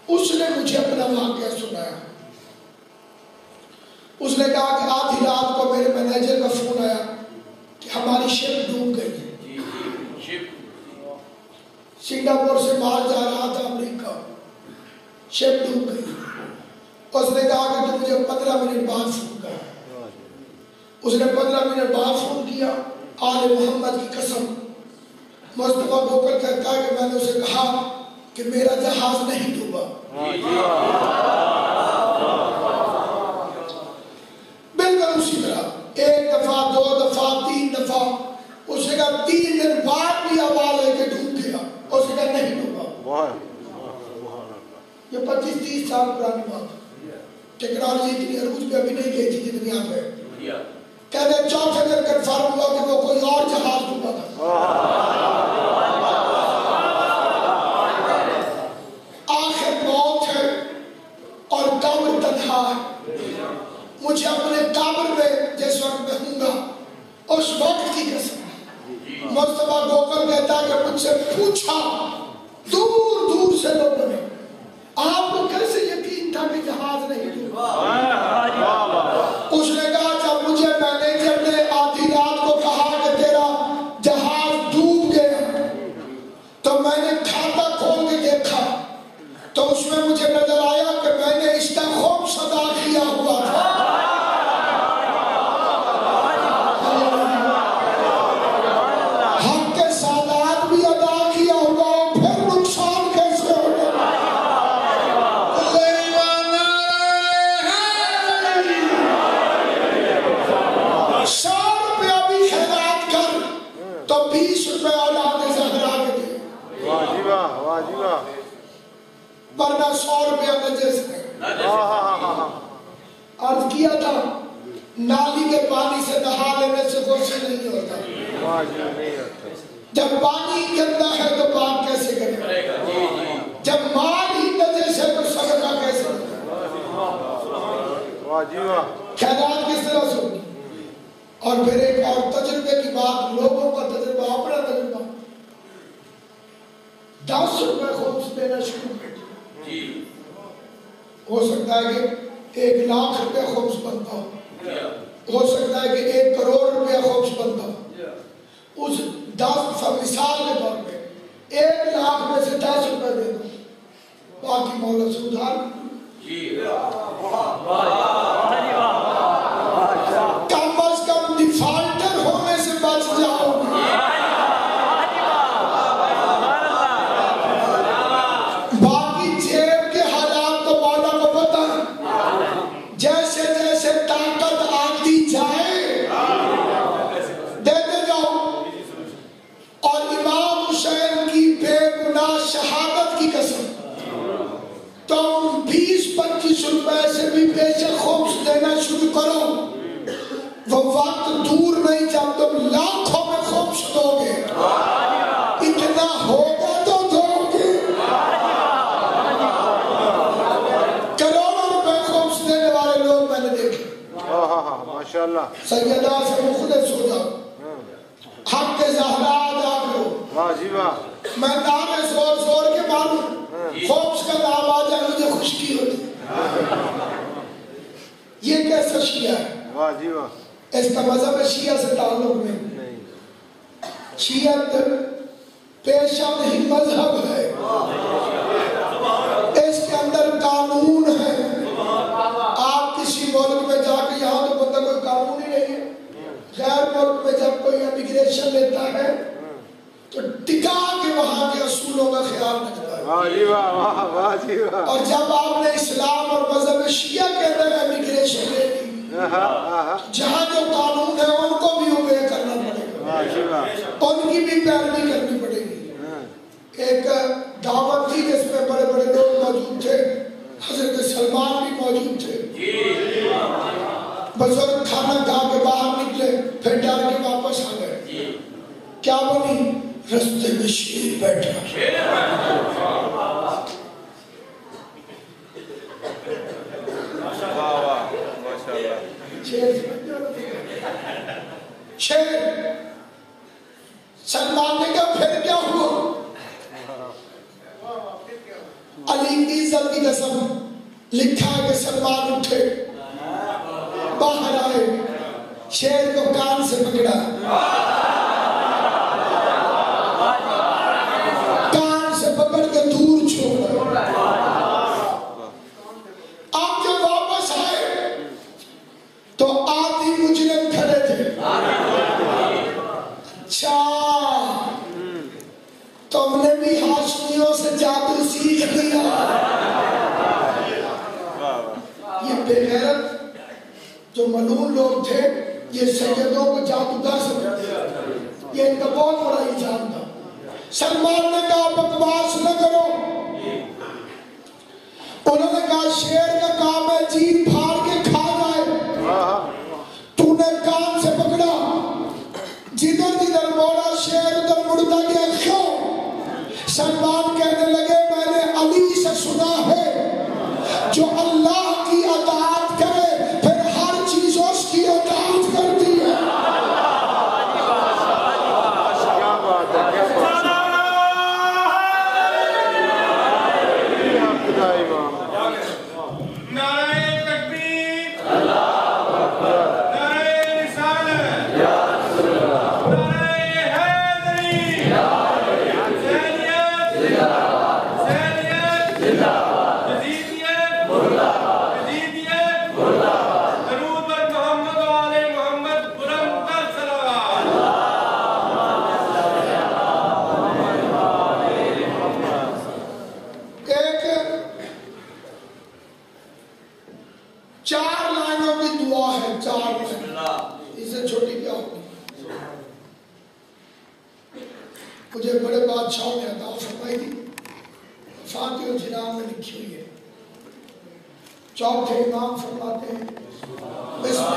اس نے مجھے اپنا واقعہ سنایا. اس نے کہا کہ آدھی رات کو میرے مینیجر کا فون آیا کہ ہماری شپ ڈوب گئی ہے. سنگاپور سے باہر جا رہا تھا امریکہ, شپ ڈوب گئی. اس نے کہا کہ تو مجھے 15 منٹ بعد فون کر. اس نے 15 منٹ بعد فون کیا. آل محمد کی قسم مصطفیٰ گوکر کہتا ہے کہ میں نے اسے کہا کہ میرا جہاز نہیں ڈوبا. بالکل اسی طرح ایک دفعہ, دو دفعہ, 3 دفعہ. اس نے کہا 3 دن بعد بھی آواز ہے کہ ڈوب گیا. اس نے کہا نہیں ڈوبا. یہ 25-30 سال پرانی بات ہے. ٹیکنالوجی اتنی عروج پہ ابھی نہیں گئی تھی جتنی آ گئے. کہتے ہیں چوتھے دن کنفرم ہوا کہ وہ کوئی اور جہاز ڈوبا تھا. آخر موت ہے اور قبر تنہا ہے. مجھے اپنے قبر میں جس وقت میں ہوں گا اس وقت کی قسم. مصطفیٰ گوکر کہتا ہے کہ مجھ سے پوچھا دور دور سے لوگوں نے آپ کو کیسے یقین تھا کہ جہاز نہیں ڈوبا؟ اس نے کہا جب مجھے مینیجر نے آدھی رات کو کہا کہ تیرا جہاز ڈوب گیا تو میں نے کھاتا کھول کے دیکھا تو اس میں مجھے نظر آیا کہ میں نے اس کا خوف ادا کیا ہوا تھا. حق کے سادات بھی ادا کیا ہوگا, پھر نقصان کیسے ہوگا؟ 100 روپیہ بھی خیرات کر تو 20 روپے اولاد زہرا کے دے. ورنہ 100 روپیہ نجس ہے. عرض کیا تھا نالی کے پانی سے نہا لینے سے غسل نہیں ہوتا. جب پانی گندا ہے تو پاک کیسے کرے گا؟ جب مال ہی نجس ہے تو صدقہ کیسے کرے گا؟ خیرات کس طرح سے ہوگی؟ اور پھر ایک اور تجربے کی بات, لوگوں کا تجربہ, اپنا تجربہ. 10 روپے خمس دینا شروع کر دیا. ہو سکتا ہے کہ 1 لاکھ روپے خمس بنتا ہو, ہو سکتا ہے کہ 1 کروڑ روپے خمس بنتا ہو. اس 10 مثال کے طور پہ 1 لاکھ میں سے 10 روپے دے دو, باقی مولا سے ادھار. کم از کم ڈیفالٹر ہونے سے بچ جاؤ. 25 روپے سے بھی بیشک خمس دینا شروع کرو. وہ وقت دور نہیں جب تم لاکھوں میں خمس دو گے. اتنا ہوگا تو دو گے. کروڑوں روپے خمس دینے والے لوگ میں نے دیکھے. ماشاءاللہ. سیدہ سے مخلص ہو جاؤ. حق کے زہرا ادا کرو. واہ جی واہ. میں نام زور زور کے ماروں خمس کا نام آ جائے مجھے خوشی ہوتی. یہ کیسا شیعہ ہے؟ واہ جی واہ. اس کا مذہب شیعہ سے تعلق نہیں. شیعت پیشہ نہیں مذہب ہے. اس کے اندر قانون ہے. آپ کسی ملک میں جا کے یہاں تو بندہ کوئی قانون ہی نہیں ہے. غیر ملک میں جب کوئی امیگریشن لیتا ہے تو ٹکا کے وہاں کے اصولوں کا خیال رکھتا ہے. واہ جی واہ واہ واہ جی واہ. اور جب آپ نے اسلام اور مذہب شیعہ کے اندر امیگریشن لے لی جہاں جو قانون ہے ان کو بھی اوبے کرنا پڑے گا. ان کی بھی پیروی کرنی پڑے گی. ایک دعوت تھی جس میں بڑے بڑے لوگ موجود تھے. حضرت سلمان بھی موجود تھے. بزرگ کھانا کھا کے باہر نکلے پھر ڈر کے واپس آ گئے. کیا بنی؟ رستے میں شیر بیٹھا. شیر. سلمان نے کہا پھر کیا ہوا؟ علی کی عزت کی قسم لکھا ہے کہ سلمان اٹھے باہر آئے شیر کو کان سے پکڑا کان سے پکڑ کے دور چھوڑا. آپ جب واپس آئے تو آدھی مجرم کھڑے تھے. اچھا تم نے بھی ہاشمیوں سے جادو سیکھ لیا. یہ بے غیرت جو ملعون لوگ تھے یہ سیدوں کو جادوگر سمجھتے. یہ ان کا بہت بڑا الزام تھا. سلمان نے کہا بکواس نہ کرو. انہوں نے کہا شیر کا کام ہے جیت پھاڑ کے کھا جائے. تو نے کان سے پکڑا جدھر جدھر موڑا شیر ادھر مڑتا گیا. کیوں؟ سلمان کہنے لگے میں نے علی سے سنا ہے جو اللہ کی اطاعت کرے پھر ہر چیز اس کی اطاعت کرتی ہے. مجھے بڑے بادشاہوں نے عطا فرمائی تھی. فاتح الجنان میں لکھی ہوئی ہے. چوتھے امام فرماتے ہیں بسم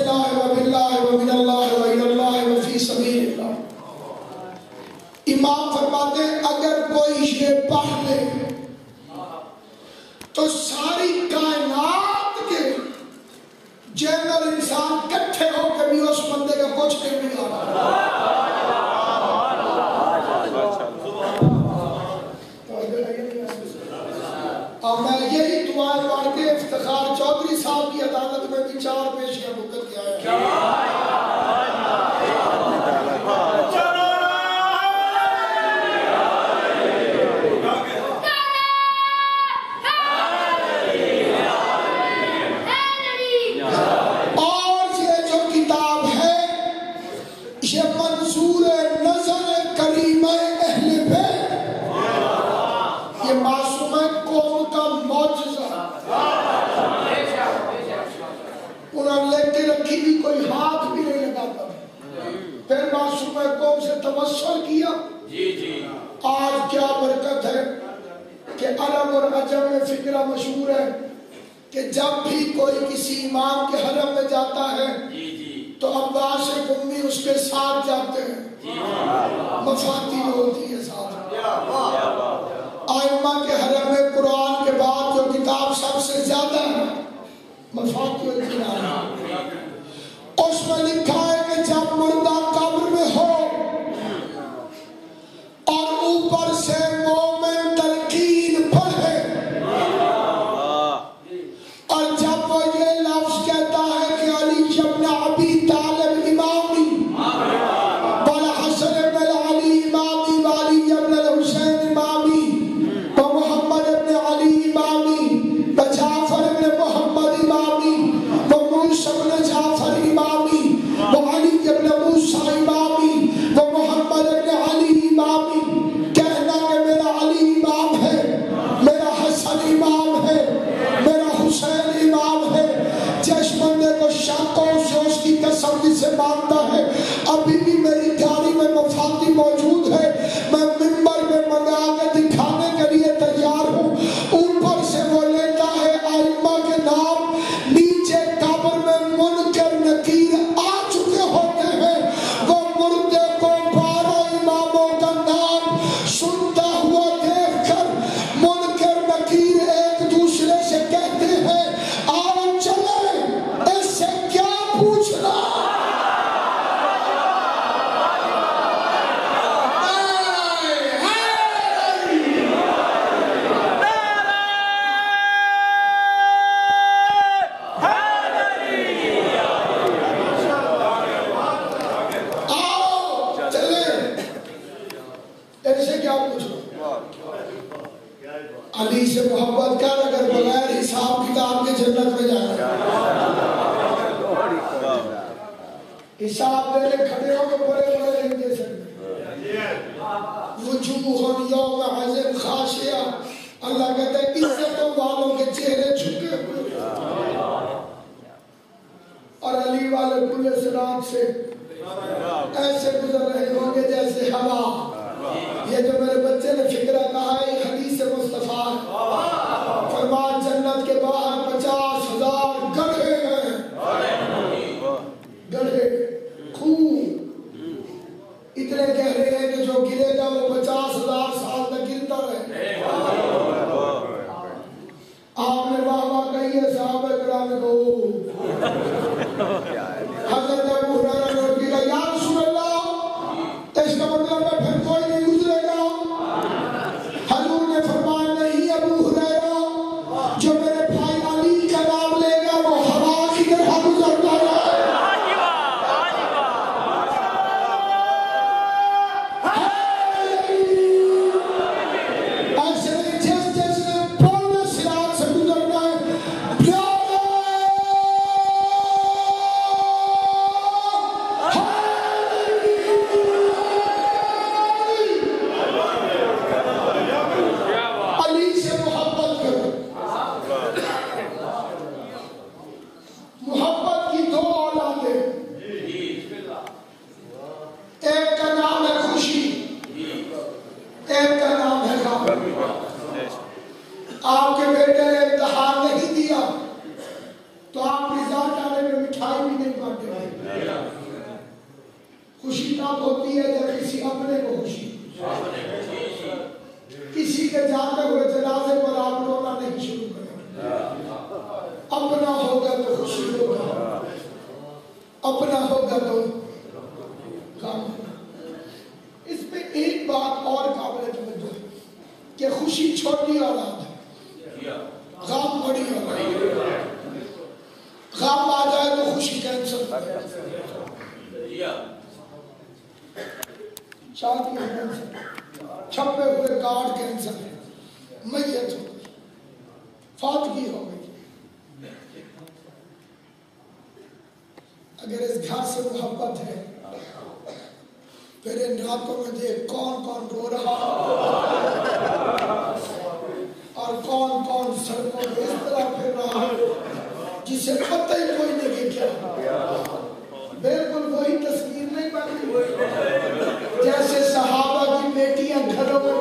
اللہ وباللہ ومن اللہ وإلی اللہ وفی سبیل اللہ. امام فرماتے ہیں اگر کوئی یہ پڑھ لے تو ساری کائنات کے جن اور انسان کٹھے ہو کے بھی اس بندے کا کچھ نہیں آ رہا. اور میں یہی دعائیں پڑھ کے افتخار چودھری صاحب کی عدالت میں بھی 4 پیشیاں بکت کے آیا. توسل کیا آج کیا برکت ہے کہ عرب اور عجم میں فکرہ مشہور ہے کہ جب بھی کوئی کسی امام کے حرم میں جاتا ہے تو عباس قمی اس کے ساتھ جاتے ہیں، مفاتیح ہوتی ہے ساتھ۔ ائمہ کے حرم میں قرآن کے بعد جو کتاب سب سے زیادہ ہے مفاتیح الجنان ہے، اس میں لکھا ہے کہ جب مردہ قبر میں ہو اور اوپر سے مومن تلقین پڑھے اور جب وہ یہ لفظ کہتا ہے کہ علی ابن ابی طالب امامی والحسن ابن علی امامی وعلی ابن الحسین امامی ومحمد ابن علی امامی وجعفر ابن محمد امامی وموسیٰ ابن جعفر امامی وعلی ابن موسیٰ امامی ومحمد ابن علی امامی، کہنا کہ میرا علی امام ہے، میرا حسن امام ہے، میرا حسین امام ہے۔ جس بندے کو شک ہو اسے اس کی قسم سے مانتا ہے۔ ابھی بھی میری گاڑی میں مفاتیح موجود ہے، میں ممبر میں منگا کے دکھانے کے لیے تیار ہوں۔ اوپر سے وہ لیتا ہے ائمہ کے نام، نیچے قبر میں منکر نکیر آ چکے ہوتے ہیں، وہ مردے کو 12 اماموں کا نام سنتا ہوا دیکھ کر منکر نکیر ایک دوسرے سے کہتے ہیں آؤ چلیں، اس سے کیا پوچھنا۔ آؤ چلیں، اس سے کیا پوچھنا۔ علی سے محبت کر، اگر بغیر حساب کتاب کے جنت میں جانا، حساب دینے کھڑے ہو تو بڑے بڑے نہیں دے سکتے۔ وجوہ یومئذ خاشعہ، اللہ کہتا ہے عزتوں والوں کے چہرے جھکے ہوئے، اور علی والے پورے صراط سے ایسے گزر رہے ہوں گے جیسے ہوا۔ یہ جو میرے بچے نے فکرہ کہا ہے یہ حدیث مصطفیٰ ہے، فرمان جنت کے باہر 50,000 گڑھے ہیں، گڑھے خون اتنے گہرے ہیں کہ جو گرے گا وہ 50,000 سال تک گرتا رہے۔ آپ نے واہ واہ کہی ہے، صحابہ کرام کو حضرت ابو ہریرہ نے عرض کیا یا رسول اللہ، اس کا مطلب ہے پھر کوئی نہیں گزرے گا؟ حضور نے فرمایا نہیں ابو ہریرہ، جو میرے بھائی علی کا نام لے گا وہ ہوا کی طرح گزرتا ہے۔ ایسے نہیں جس جس نے پورے صراط سے گزرنا ہے، علی سے محبت کرو۔ محبت کی دو اولادیں، ایک کا نام ہے خوشی، ایک کا نام ہے غم۔ آپ کے بیٹے نے امتحان نہیں دیا تو آپ رضا ڈالے میں مٹھائی بھی نہیں بانٹے۔ خوشی تب ہوتی ہے جب کسی اپنے کو خوشی، کسی کے جاتے ہوئے جنازے پر آپ رونا نہیں شروع کریں۔ اپنا ہوگا تو خوشی ہوگا، اپنا ہوگا تو غم ہوگا۔ اس میں ایک بات اور قابل توجہ ہے کہ خوشی چھوٹی اولاد ہے، غم بڑی اولاد ہے۔ غم آ جائے تو خوشی کینسل ہو جائے، شادی کینسل، چھپے ہوئے کارڈ کینسل، میت ہو گئی، فاتحی ہو گئی۔ اگر اس گھر سے محبت ہے پھر ان راتوں میں دیکھ کون کون رو رہا اور کون کون سڑکوں پہ اس طرح پھر رہا جسے پتہ ہی کوئی نہیں کہ کیا۔ بالکل وہی تصویر نہیں بنتی جیسے صحابہ کی بیٹیاں گھروں میں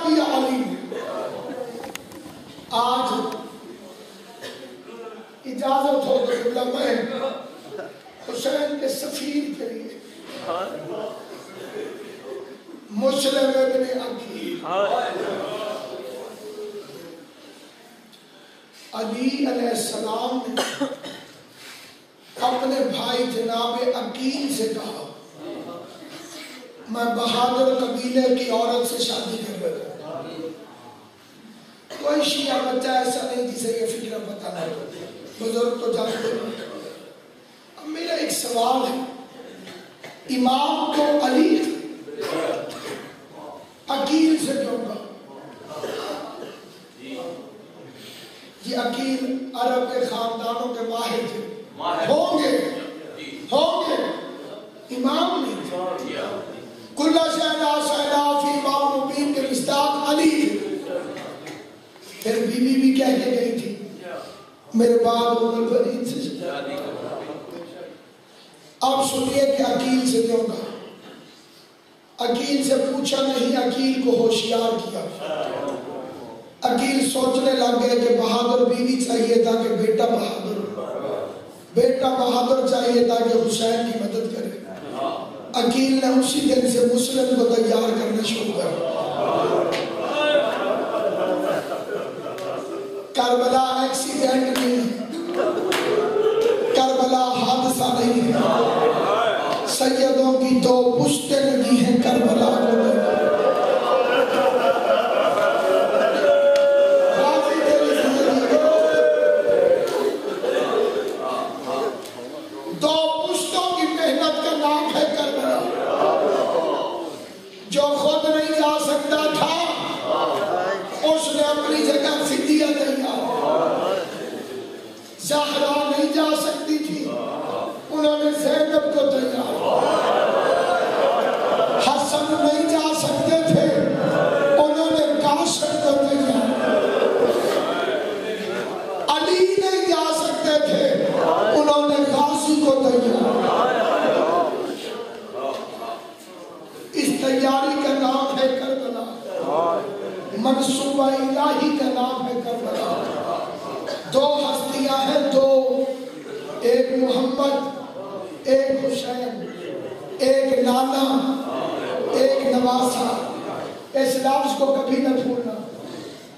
کیا علی نے. آج اجازت ہو تو قبلہ میں حسین کے سفیر کے لیے مسلم ابن عقیل علی علیہ السلام نے اپنے بھائی جناب عقیل سے کہا میں بہادر قبیلے کی عورت سے شادی کر رہا ہوں. کوئی شیعہ بچہ ایسا نہیں جسے یہ فکر پتہ نہ ہو. بزرگ تو جانتے ہیں. اب میرا ایک سوال ہے, امام تو علی عقیل سے کیوں کہا؟ یہ عقیل عرب کے خاندانوں کے ماہر تھے, ہوں گے امام نہیں تھے. کل شہدا شہدا فی امام مبین کے مصداق علی تھے. پھر بی بی بھی کہہ کے گئی تھی میرے باپ عمر فرید سے. اب سنیے کہ عقیل سے کیوں کہا. عقیل سے پوچھا نہیں, عقیل کو ہوشیار کیا. عقیل سوچنے لگ گئے کہ بہادر بیوی چاہیے تاکہ بیٹا بہادر چاہیے تاکہ حسین کی مدد کرے. عقیل نے اسی دن سے مسلم کو تیار کرنا شروع کر. کربلا ایکسیڈنٹ نہیں, کربلا حادثہ نہیں, سیدوں کی دو پشتیں لگی ہیں کربلا کو. دو پشتوں کی محنت کا نام ہے کربلا. جو خود نہیں جا سکتا تھا اس نے اپنی جگہ فدیہ دیا. زہرا نہیں جا سکتی تھی, انہوں نے زینب کو دیا. حسن نہیں جا سکتے تھے, انہوں نے قاسم کو دیا. علی نہیں جا سکتے تھے, انہوں نے غازی کو دیا. اس تیاری کا نام ہے کربلا, منصوبہ الہی کا نام ہے کربلا. دو ہستیاں ہیں, دو, ایک محمد ایک حسین, ایک نانا ایک نواسا. اس لفظ کو کبھی نہ بھولنا.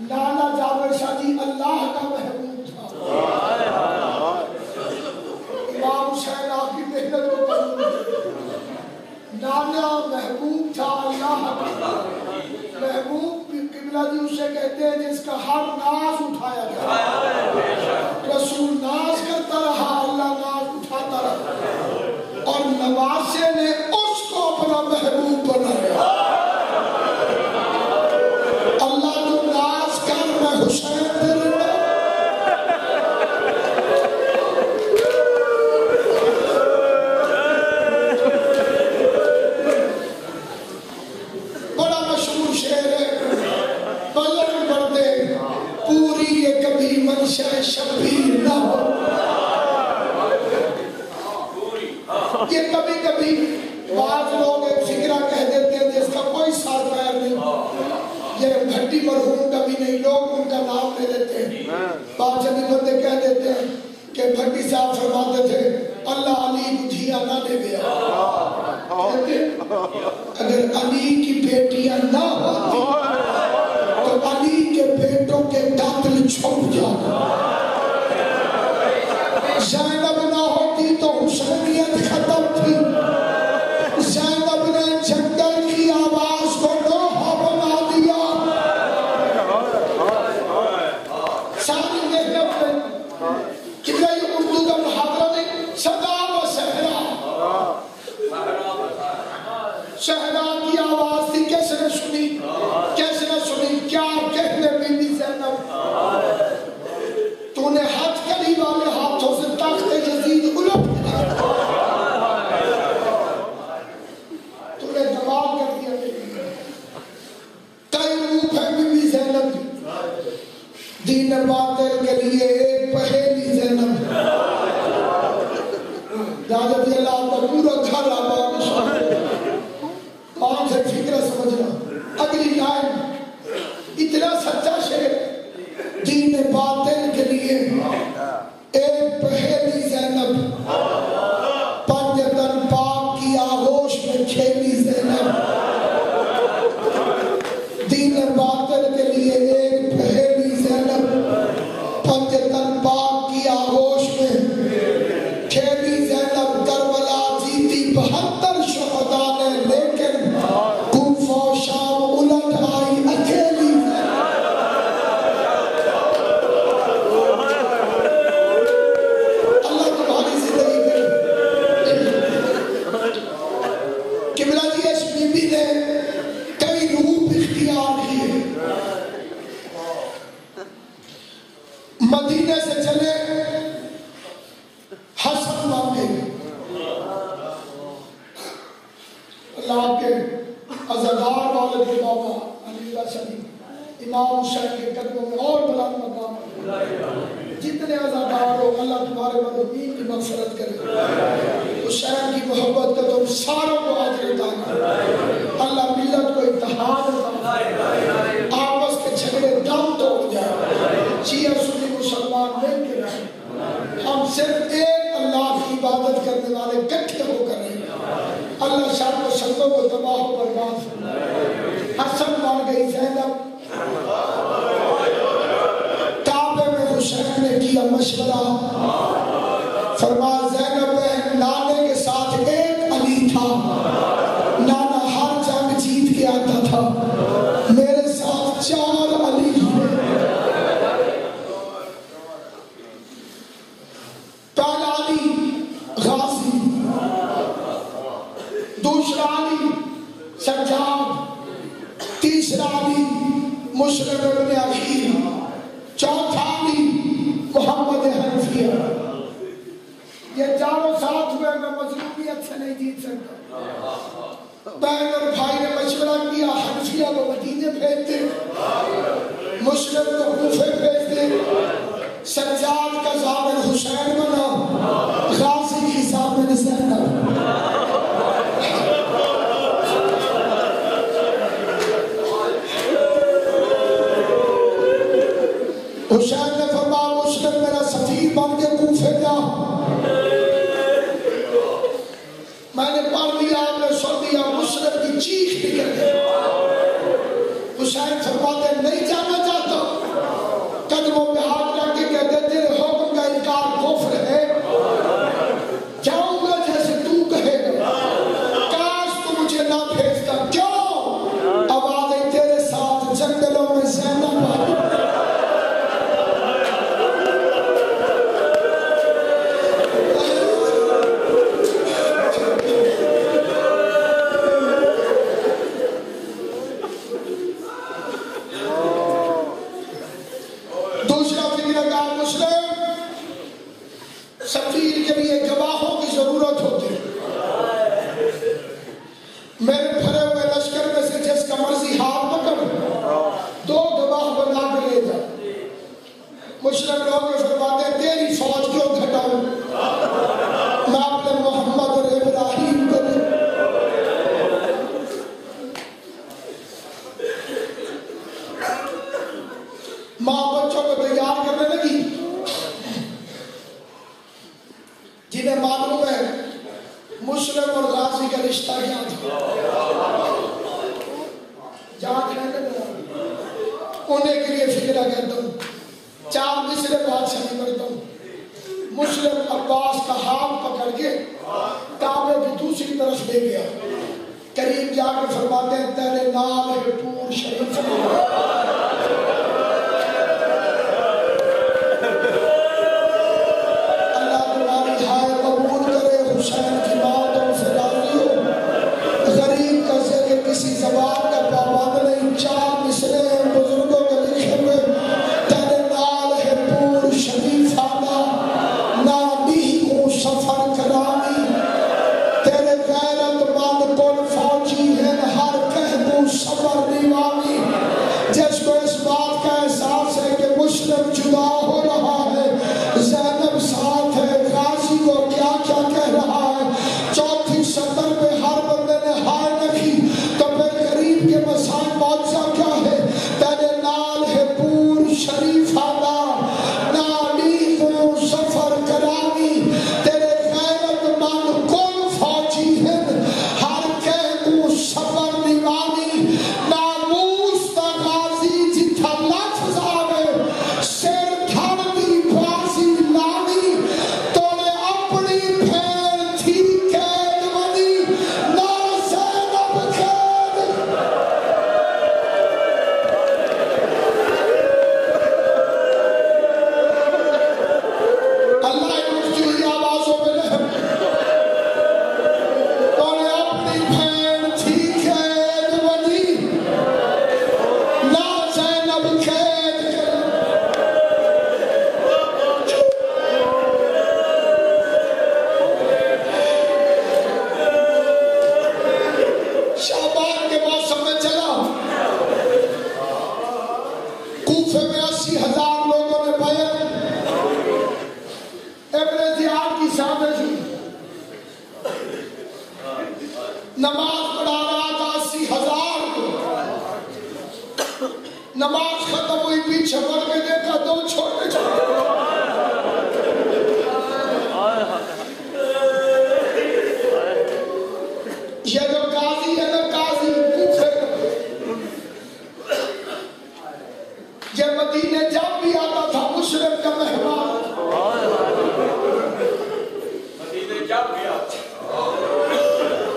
نانا جابر شاہ جی اللہ کا محبوب تھا. امام حسین آپ کی محنت کو قبول. نانا محبوب تھا اللہ کا محبوب. قبلہ جی اسے کہتے ہیں جس کا ہر ناز اٹھایا گیا. رسول ناز کرتا رہا, اللہ ناز اٹھاتا رہا, اور نواسے نے اس کو اپنا محبوب بنایا. اللہ تو ناز کر, میں حسین دل میں. بڑا مشہور شعر ہے, بلند بردے پوری یہ کبھی منشا شبیر نہ ہو. یہ کبھی کبھی بعض لوگ ایک فکرہ کہہ دیتے ہیں جس کا کوئی ساتھ پیر نہیں. یہ بھٹی مرحوم کا بھی نہیں, لوگ ان کا نام لے لیتے ہیں. بعض جبھی بندے کہہ دیتے ہیں کہ بھٹی صاحب فرماتے تھے اللہ علی کو دھیا نہ دے گیا. اگر علی کی بیٹیاں نہ ہوتی تو علی کے بیٹوں کے قاتل چھپ جاتے. زینب نہ ہوتی تو حسینیت ختم تھی. زینب نے جنگل کی آواز کو لوہا بنا دیا. ساری محنت میں کتنا یہ اردو کا محاورہ نہیں, صدا و صحرا. صحرا کی آواز تھی, کیسے نے سنی, کیسے نے سنی, کیا کہنے بی بی زینب. تو نے ہاتھ کلی والے ہاتھوں سے تخت یزید الٹ دیا, تو نے دماغ کر دیا. کئی روپ ہے بی بی زینب کی. دین باطل کے لیے ایک پہیلی زینب. راجہ رضی اللہ کا پورا گھر آباد. کون سے فکر سمجھنا. اگلی لائن خاطر کے لیے ایک پہلی زینب پنجتن پاک کی آغوش میں کھیلی زینب کربلا جیتی 72 شہداء نے، لیکن کوفہ و شام الٹ آئی اکیلی اللہ تمہاری زندگی میں قبلہ جی اس بی بی نے کئی روپ اختیار کیے. مدینے سے چلے حسن مانگے اللہ کے عزادار والد کے بابا علی اللہ شریف امام حسین کے قدموں میں اور بلند مقام. جتنے عزادار ہو اللہ تمہارے مددین کی مغفرت کرے. حسین کی محبت کا تم ساروں کو اجر عطا کرے. اللہ ملت کو اتحاد عطا کرے. آپس کے جھگڑے دم توڑ جائے. شیعہ سنی مسلمان مل کے رہیں. ہم صرف ایک اللہ کی عبادت کرنے والے اکٹھے ہو کر رہیں. اللہ شر و شروں کو تباہ و برباد فرمائے. حسن بن گئی زینب. کعبے میں حسین نے کیا مشورہ. فرمایا زینب بہن نانے کے ساتھ ایک علی تھا. نانا ہر جنگ جیت کے آتا تھا. میرے ساتھ 4 علی ہیں. پہلا علی غازی، دوسرا علی سجاد، تیسرا علی مسلم ابن عقیل، چوتھا علی محمد حنفیہ. یہ چاروں ساتھ ہوئے. میں مظلومیت سے نہیں جیت سکتا. بہن اور بھائی نے مشورہ کیا حنفیہ کو مدینے بھیج دے، مسلم کو کوفے بھیج دے. سجاد کا ضامن حسین بنا، غازی کی ضامن زینب. حسین نے فرمایا مسلم میرا سفیر بن کے کوفے جا. میں نے پڑھ لیا، آپ نے سن لیا. مسلم کی چیخ نکل گئی. حسین فرماتے نہیں جانا چاہتا. قدموں پہ ہاتھ رکھ کے کہتے تیرے حکم کا انکار کفر ہے. جاؤں گا جیسے تو کہے گا. کاش تو مجھے نہ بھیجتا. کیوں؟ آوازیں تیرے ساتھ جنگلوں میں زینب آئی. سفیر کے لیے گواہوں کی ضرورت ہوتی ہے. میرے بھرے ہوئے لشکر میں سے جس کا مرضی ہاتھ پکڑ 2 گواہ بنا کے لے جا. مسلم لوگ فرماتے ہیں تیری فوج کیوں گھٹاؤں؟ میں اپنے محمد اور ابراہیم کو ماں بچوں کو تیار کرنے لگی. جنہیں معلوم ہے مسلم اور غازی کا رشتہ کیا تھا. جان انہیں کے لیے فکرہ کرتا ہوں. 4 مصرے بادشاہی کرتا ہوں. مسلم عباس کا ہاتھ پکڑ کے کعبے کی دوسری طرف لے گیا. قریب جا کے فرماتے ہیں تیرے نام ہے پور شریف. حسین کی بات اور سے راضی ہو. غریب کا ذکر کسی زبان کا پابند نہیں. 4 مصرے ہیں بزرگوں کے لکھے ہوئے. تیرے نال ہے پور شریف آنا نابی کو سفر کرامی. تیرے غیرت مند کل فوجی ہیں ہر کہبو صبر دیوانی. جس کو اس بات کا احساس ہے کہ مسلم جدا ہو رہا ہے، زینب ساتھ ہے، غازی کو کیا کیا کہہ رہا ہے. 4تھی سطر پہ ہر بندے نے ہائے رکھی تو پھر غریب کے مسائل معجزہ کیا ہے. تیرے نال ہے پور شریف آنا نالی کو سفر کرامی. تیرے غیرت مند کل فوجی ہیں ہر کہہ کو صبر دیوانی. ناموس تا غازی 80,000 لوگوں نے بیعت ابن زیاد کی سازش ہوئی، نماز پڑھا رہا تھا 80,000 کو، نماز ختم ہوئی، پیچھے مڑ کے دیکھا 2 چھوٹے چھوٹے یہ جو قاضی ہے نا، قاضی کوفے کا، یہ مدینے جب بھی آتا تھا مشرق کا مہمان، مدینے جب بھی آتا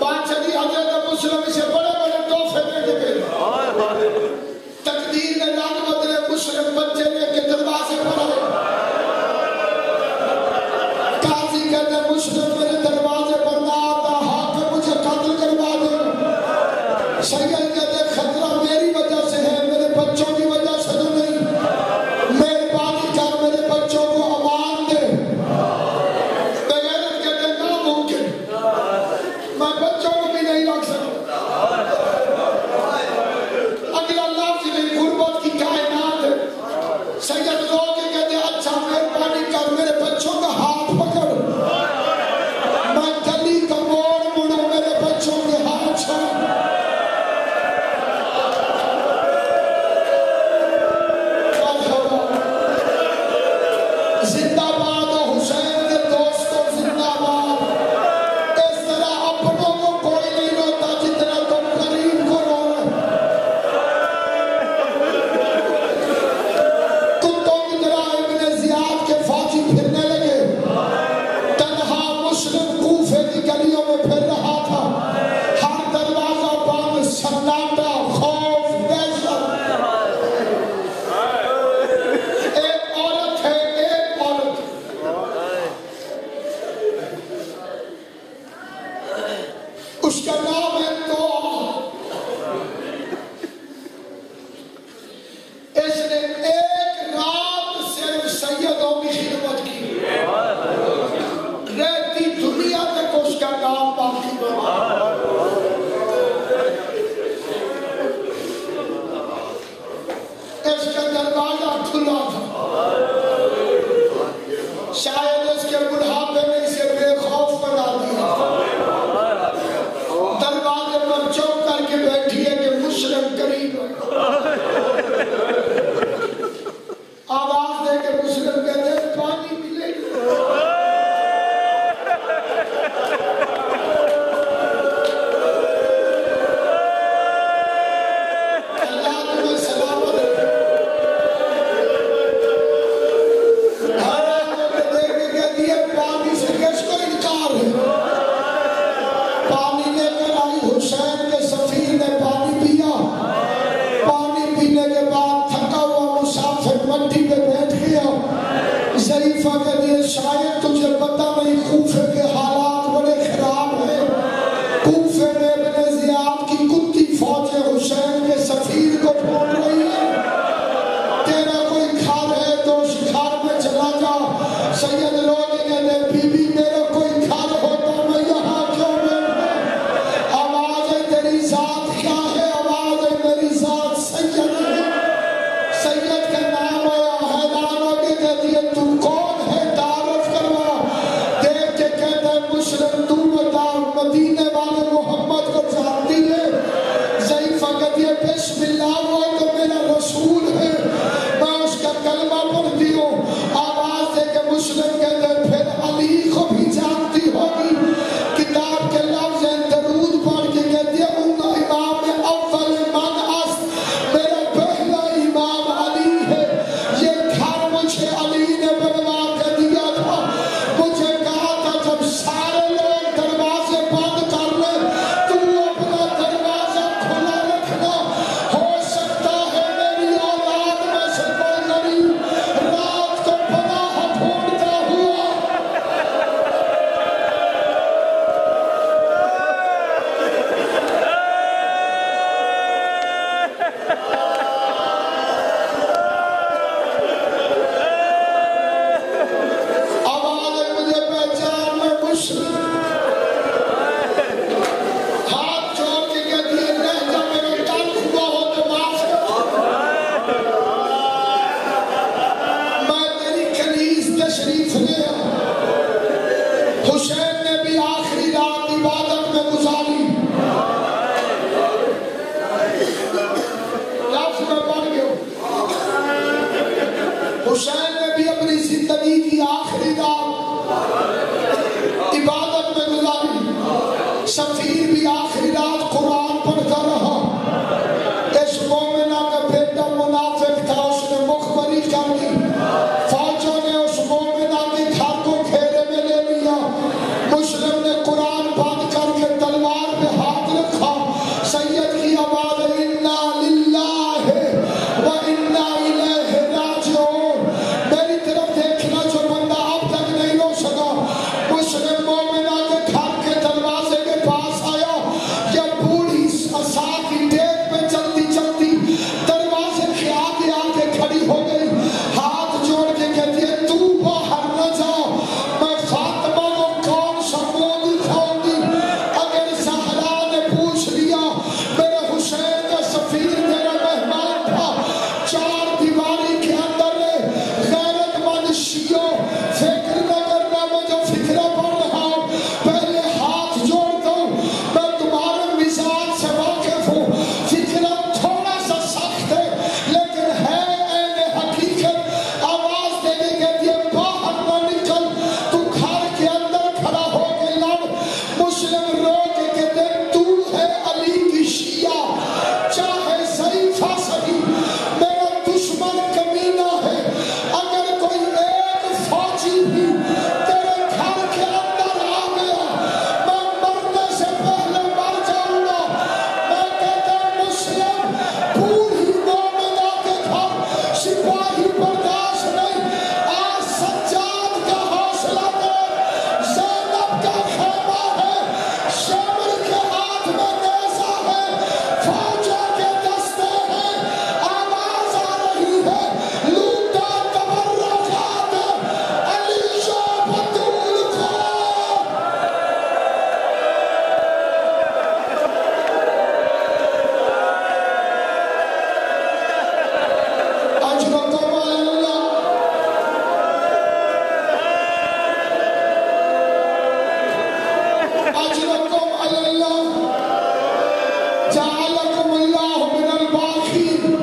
بادشاہ حضرت مسلم سے بڑے بڑے تحفے دے کے گئے، تقدیر نے رنگ بدلے، مسلم بچے نے کے دروازے پر آئے، قاضی کہتے مسلم میرے دروازے پر نہ آتا، حاکم مجھے قتل کروا دے، سید کہتے خطرہ میری وجہ سے ہے، میرے بچوں کی وجہ سے تو نہیں، مہربانی کر میرے بچوں کو امان دے، بغیرت کہتے ناممکن، میں بچوں کو بھی نہیں رکھ سکتا، اگلا لفظ نہیں، غربت کی کائنات ہے، سید رو کے کہتے اچھا مہربانی کر میرے بچوں کا ہاتھ پکڑ، میں گلی کا موڑ مڑوں میرے بچوں کے ہاتھ چھوڑ، زندہ باد حسین کے دوستوں، زندہ باد، اس طرح اپنوں کو کوئی نہیں روتا جتنا تم قریب کو رو رہے، کتوں کی طرح ابن زیاد کے فوجی پھرنے لگے، تنہا مسلم کوفے کی گلیوں میں پھر رہا تھا، ہر دروازہ بند، سناٹا، خوف، دہشت، ایک عورت ہے، ایک عورت، اس کا نام ہے دعا، اس نے ایک رات صرف سیدوں کی خدمت کی، رہتی دنیا تک اس کا نام باقی رہا، اس کا دروازہ کھلا تھا، شاید اس کے بڑھاپے میں اسے بے خوف بنا دیا، دروازے پر چوک کر کے بیٹھی ہے کہ مشرق قریب ہے، آواز دے کے مشرق کہتے ہیں پانی ملے گا، اللہ تمہیں سلامت رکھے، حیران ہو کے دیکھ کے کہتی ہے پانی سے کس کو انکار ہے، پانی لے کر آئی، حسین کے سفیر نے پانی پیا، پانی پینے کے بعد تھکا ہوا مسافر مٹی پہ بیٹھ گیا، ضعیفہ کہتی ہے شاید تجھے پتہ نہیں کوفے کے حالات بڑے خراب ہیں، کوفے میں ابن زیاد کی کتی فوجیں حسین کے سفیر کو ڈھونڈ رہی ہیں، تیرا کوئی گھر ہے تو اس گھر میں چلا جا، سید لوگ کہتے بی بی میرا کوئی گھر ہوتا میں یہاں کیوں بیٹھا، آواز ہے تیری ذات کیا ہے، آواز ہے میری ذات سید ہے، سید کا نام آیا، حیران ہو کے کہتی ہے تو کون ہے تعارف کروا، دیکھ کے کہتا ہے مشرق تو بتا مدینے والے محمد کو جانتی ہے، ضعیفہ کہتی ہے بسم اللہ وہ تو میرا رسول ہے، میں اس کا کلمہ پڑھتی ہوں، آواز دے کے مشرق کہتے ہیں پھر علی کو بھی جانتی ہوگی، کتاب کے لفظ ہیں، درود پڑھ کے کہتی ہے ان امام اول من است، میرا پہلا امام علی ہے، یہ گھر مجھے علی نے کر دی. فوجوں نے اس مومنہ کے گھر کو گھیرے میں لے لیا. مسلم نے قرآن بند کر کے تلوار پہ ہاتھ رکھا. سید کی آواز انا للہ و انا الیہ راجعون. میری طرف دیکھنا جو بندہ اب تک نہیں ہو سکا. مسلم مومنہ کے گھر کے دروازے کے پاس آیا. یہ بوڑھی عصا کی ٹیک پہ چلتی چلتی دروازے کے آگے آگے کھڑی ہو گئی. ہاتھ جوڑ کے کہتی ہے تو باہر نہ جا. میں فاطمہ کو کون سا منہ دکھاؤں گی. اگر زہرا نے پوچھ لیا میرے حسین کا سفیر میرا مہمان تھا. چار دیواری کے اندر غیرت مند شیعوں فکر نہ کرنا میں جو فکرہ پڑھ رہا ہوں. پہلے ہاتھ جوڑ دو. میں تمہارے مزاج سے واقف ہوں. فکرہ تھوڑا سا سخت ہے لیکن ہے عین حقیقت. آواز دے کے کہتی ہے باہر نہ نکل. تو گھر کے اندر کھڑا ہو کے لڑ. مسلم رو کے کہتے تو ہے علی کی شیعہ چاہے ضعیفہ صحیح. میرا دشمن کمینہ ہے. اگر کوئی ایک فوجی بھی تیرے گھر کے اندر آ گیا میں مرنے سے پہلے مر جاؤں گا. میں کہتا ہوں مسلم بوڑھی مومنہ کے گھر سپاہی برداشت نہیں. آج سجاد کا حوصلہ دیکھ. زینب کا خیمہ ہے. شمر کے ہاتھ میں نیزہ ہے. فوجوں کے دستے ہیں. آواز آ رہی ہے لوٹا تبرکات علی شاہ بطول کو. اجرکم اللہ اجرکم اللہ جعلکم اللہ من الباقین.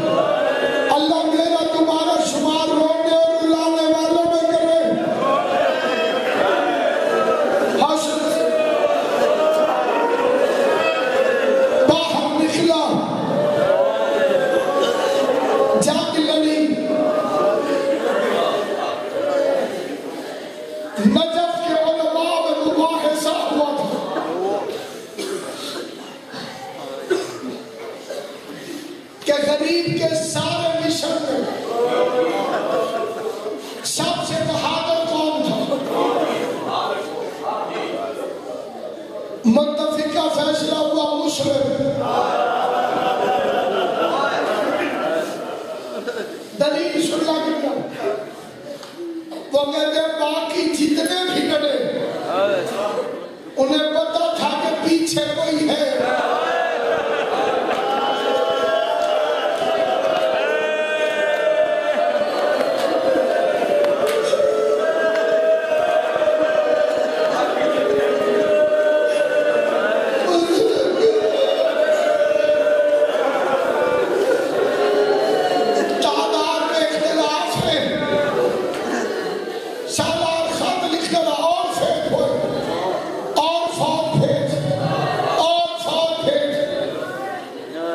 اللہ میرا تمہارا شمار رونے اور رلانے والوں میں کرے. حشر باہر نکلا جنگ لڑی. نجف کے علماء میں مباحثہ ہوا تھا. کہ غریب کے سارے مشن میں سب سے بہادر کون تھا. متفقہ فیصلہ ہوا مسلم. دلیل سننا کیا. وہ کہتے ہیں باقی جتنے بھی لڑے انہیں پتا تھا کہ پیچھے کوئی ہے. تعداد میں اختلاف ہے. سالار خط لکھ کر اور پھینک ہوئے اور فوج بھیج اور فوج بھیج.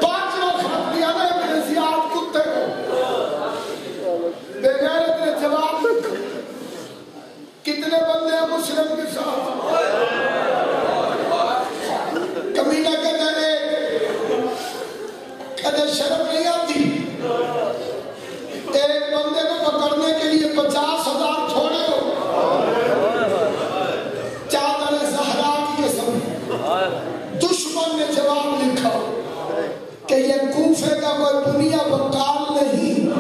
5 خط دیا نا ابن زیاد کتے کو. بے غیرت نے جواب دیا کتنے بندے ہیں مسلم کے ساتھ. کمینہ کہتے ہیں کہتے شرم نہیں آتی. ایک بندے کو پکڑنے کے لیے 50,000 تھوڑے ہو. چادر زہرا کی قسم. دشمن نے جواب لکھا کہ یہ کوفے کا کوئی دنیا بکال نہیں.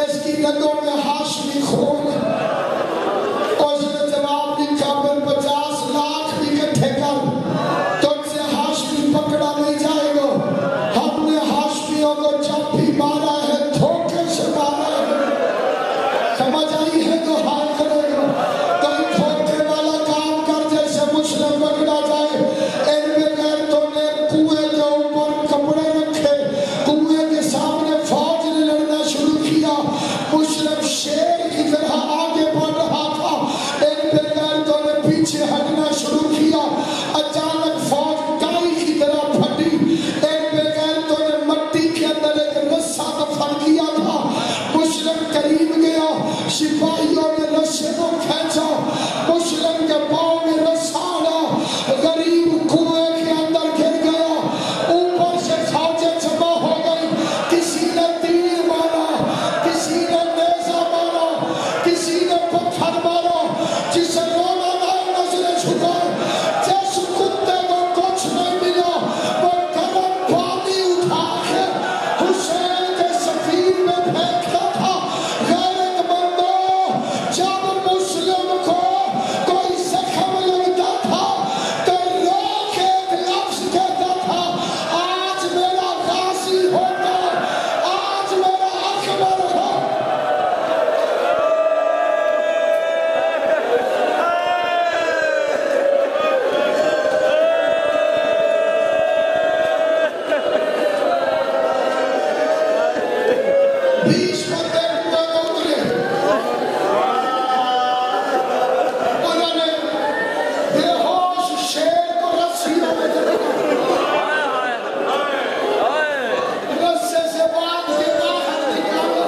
اس کی رگوں میں ہاشمی خون. اس نے جواب لکھا پھر 50 لاکھ بھی اکٹھے کر. تم سے ہاشمی پکڑا نہیں جائے گا. ہم نے ہاشمیوں کو جب بھی مارا ہے دھوکے سے مارا ہے. سپاہیوں نے رسے کو کھینچا، مسلم کے پاؤں میں رسا ڈالا، غریب کنویں کے اندر گر گیا، اوپر سے فوجیں جمع ہو گئی، کسی نے تیر مارا، کسی نے نیزہ مارا، کسی نے پتھر مارا، جسے رونا نہ نظریں جھکائے، جس کتے کو کچھ نہیں ملا وہ گرم پانی اٹھا کے حسین کے سفیر میں پھینکتا تھا۔ غیرت مندوں، جب مسلم کو کوئی زخم لگتا تھا تو رو کے ایک لفظ کہتا تھا، آج میرا غازی ہوگا، آج میرا اکبر ہو۔ بیس بندے کنویں میں اترے، انہوں نے بے ہوش شیر کو رسیوں میں جمع، رسے سے باندھ کے باہر نکالا،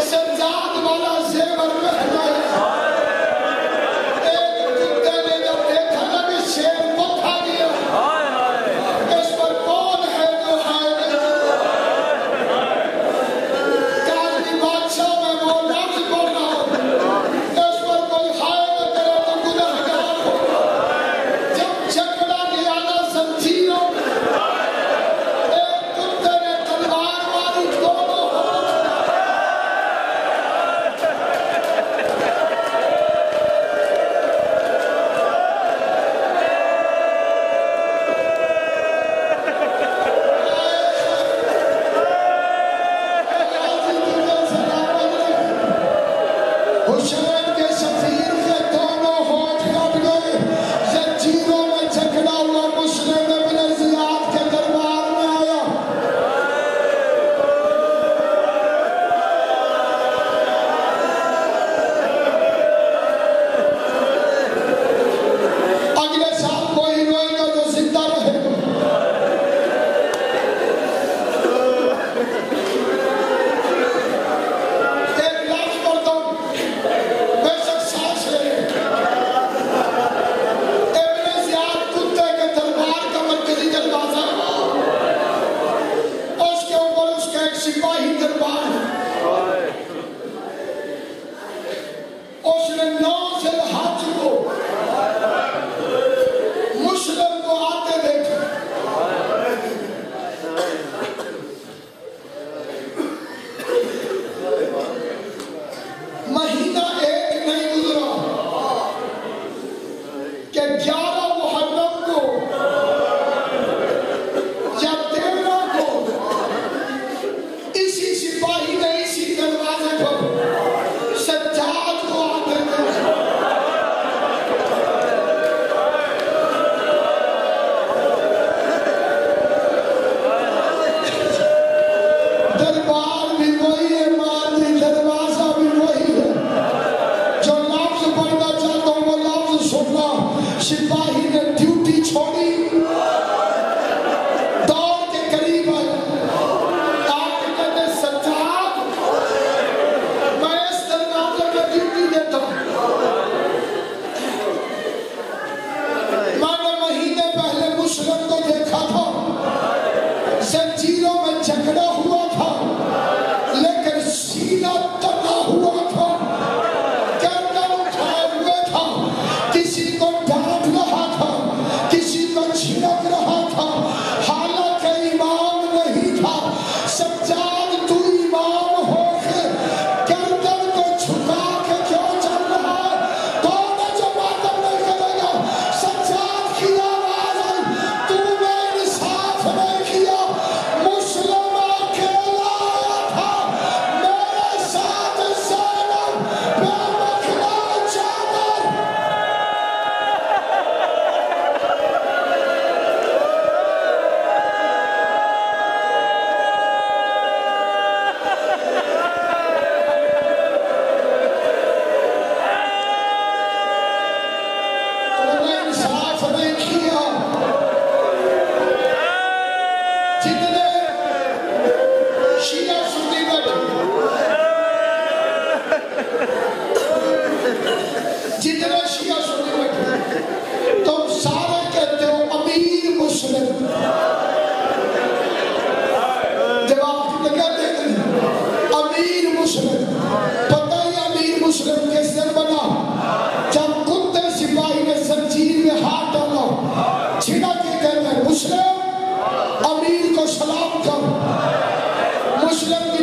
سجاد والا زیور پہنایا۔ ایک کتے نے جب دیکھا نا کہ شیر کو کھا دیا، اس پر کون ہے جو ہائے کالی بادشاہ میں وہ لفظ پڑھ رہا ہوں، اس پر کوئی ہائے نہ کرے تو گنہگار ہو۔ جب جکڑا گیا نا زنجیروں میں، ایک کتے نے تلوار ماری، دونوں ہاتھ حسین کے سفیر کے دونوں ہاتھ کٹ گئے، زنجیروں میں جکڑا ہوا مسلم ابن زیاد کے دربار میں آیا۔ اگلے سال کوئی روئے گا جو زندہ رہے گا۔ ایک لفظ پڑھتا ہوں، بے شک سانس لے لے۔ ابن زیاد کتے کے دربار کا مرکزی دروازہ ہے، اس کے اوپر اس کا ایک سپاہی دربار ہے۔ اس نے 9 ذی الحج کو مسلم کو آتے دیکھا، مہینہ ایک نہیں گزرا کہ 11 محرم کو یا 13 کو اسی سپاہی نے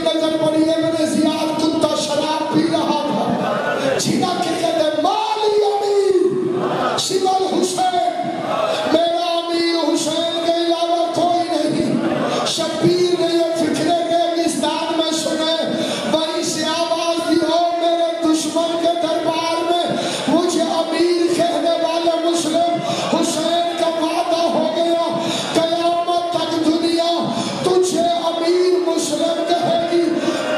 نظر پڑی ابن زیاد کتا شراب پی رہا تھا، چھنا کے کہتے مالی امیر سوى الحسین، میرا امیر حسین کے علاوہ کوئی نہیں۔ شبیر نے یہ فکرے ریگستان میں سنے، وہیں سے آواز دی ہو میرے دشمن کے دربار میں مجھے امیر کہنے والے مسلم حسین کا وعدہ ہو گیا، قیامت تک دنیا تجھے امیر مسلم کہے گی،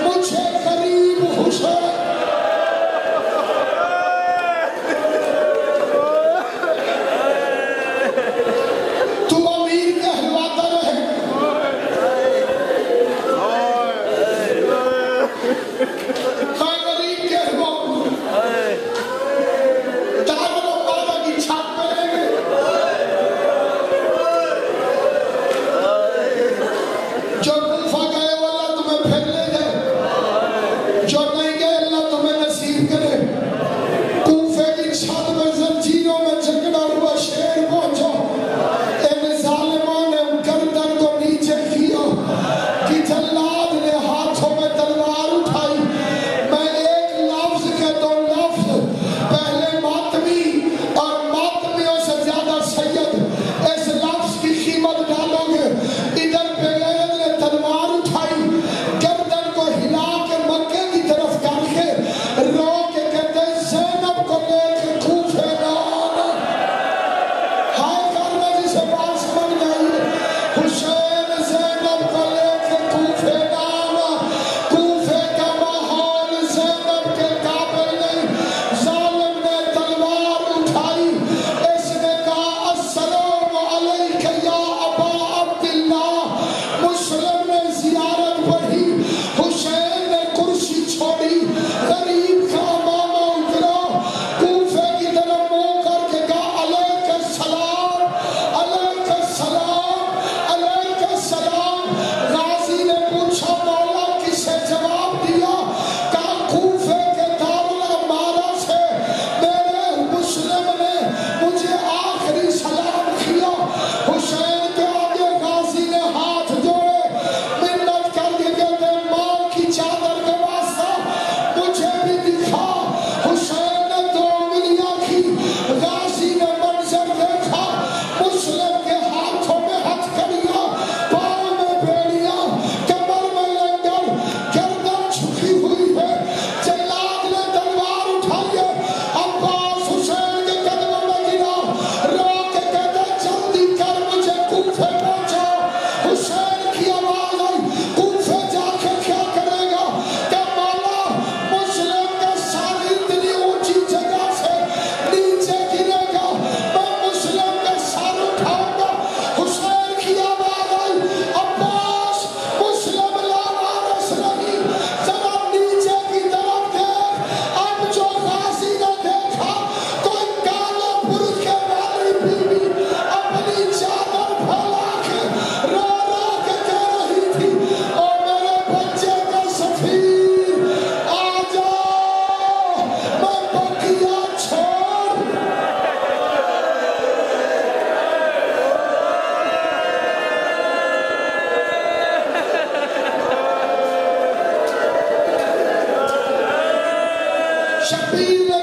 مجھے غریب حسین۔ تو امیر کہلواتا رہے، میں غریب کہلواؤں، دارال امارہ کی چھت پہ لے گئے، جو کوفہ گئے وہ اللہ تمہیں پھر لے جائے، جو نہیں گئے اللہ تمہیں نصیب کرے۔ کوفے کی چھت میں زنجیروں میں جکڑا ہوا شیر پہنچا، ان ظالموں نے گردن کو نیچے کیا کہ جلاد نے ہاتھوں میں تلوار اٹھائی، میں ایک لفظ کے دو لفظ، پہلے ماتمی اور ماتمیوں سے زیادہ سید، اس لفظ کی قیمت ڈالو گے۔ ادھر بغیرت نے تلوار اٹھائی، گردن کو ہلا کے مکے کی طرف کر کے رو کے کہتے زینب کو لے کے کوفے نہ آنا۔ ہائے کرنا جسے بات سمجھ گئی، حسین زینب کو لے کے کوفے نہ آنا، کوفے کا ماحول زینب کے قابل نہیں۔ ظالم نے تلوار اٹھائی، اس نے کہا السلام علیک یا ابا عبداللہ۔ مسلم نے زیارت پڑھی، حسین نے کرسی چھوڑی، غریب کا امامہ اترا، کوفے کی طرف منہ کر کے کہا علیک السلام، علیک السلام، علیک السلام۔ غازی نے پوچھا مولا کسے جواب دیا؟ کہا کوفے کے دارالامارہ سے میرے مسلم نے مجھے آخری سلام کیا۔ حسین کے آگے غازی نے ہاتھ جوڑے، منت کر کے کہتے ماں کی چادر کا واسطہ مجھے بھی دکھا۔ حسین نے دو انگلیاں کی، غازی نے منظر دیکھا، مسلم کے ہاتھوں میں ہتھکڑیاں، پاؤں میں بیڑیاں، کمر میں لنگر، گردن جھکی ہوئی ہے۔ جلاد نے تلوار اٹھائی ہے، عباس حسین کے قدموں میں گرا، رو کے کہتا جلدی کر مجھے کوفے پہنچا۔ حسین کی آواز آئی کوفے جا کے کیا کرے گا؟ کہ مولا مسلم کا سر اتنی اونچی جگہ سے نیچے گرے گا، میں مسلم کا سر اٹھاؤں گا۔ حسین کی آواز آئی عباس مسلم لا وارث نہیں، ذرا نیچے کی طرف دیکھ۔ اب جو غازی نے دیکھا کوئی کالا برقعے والی بیوی اپنی چادر پھیلا کے رو رو کے کہہ رہی تھی او میرے بچے کا سفیر آ جا، میں بقیہ چھوڑ۔ شبیر نے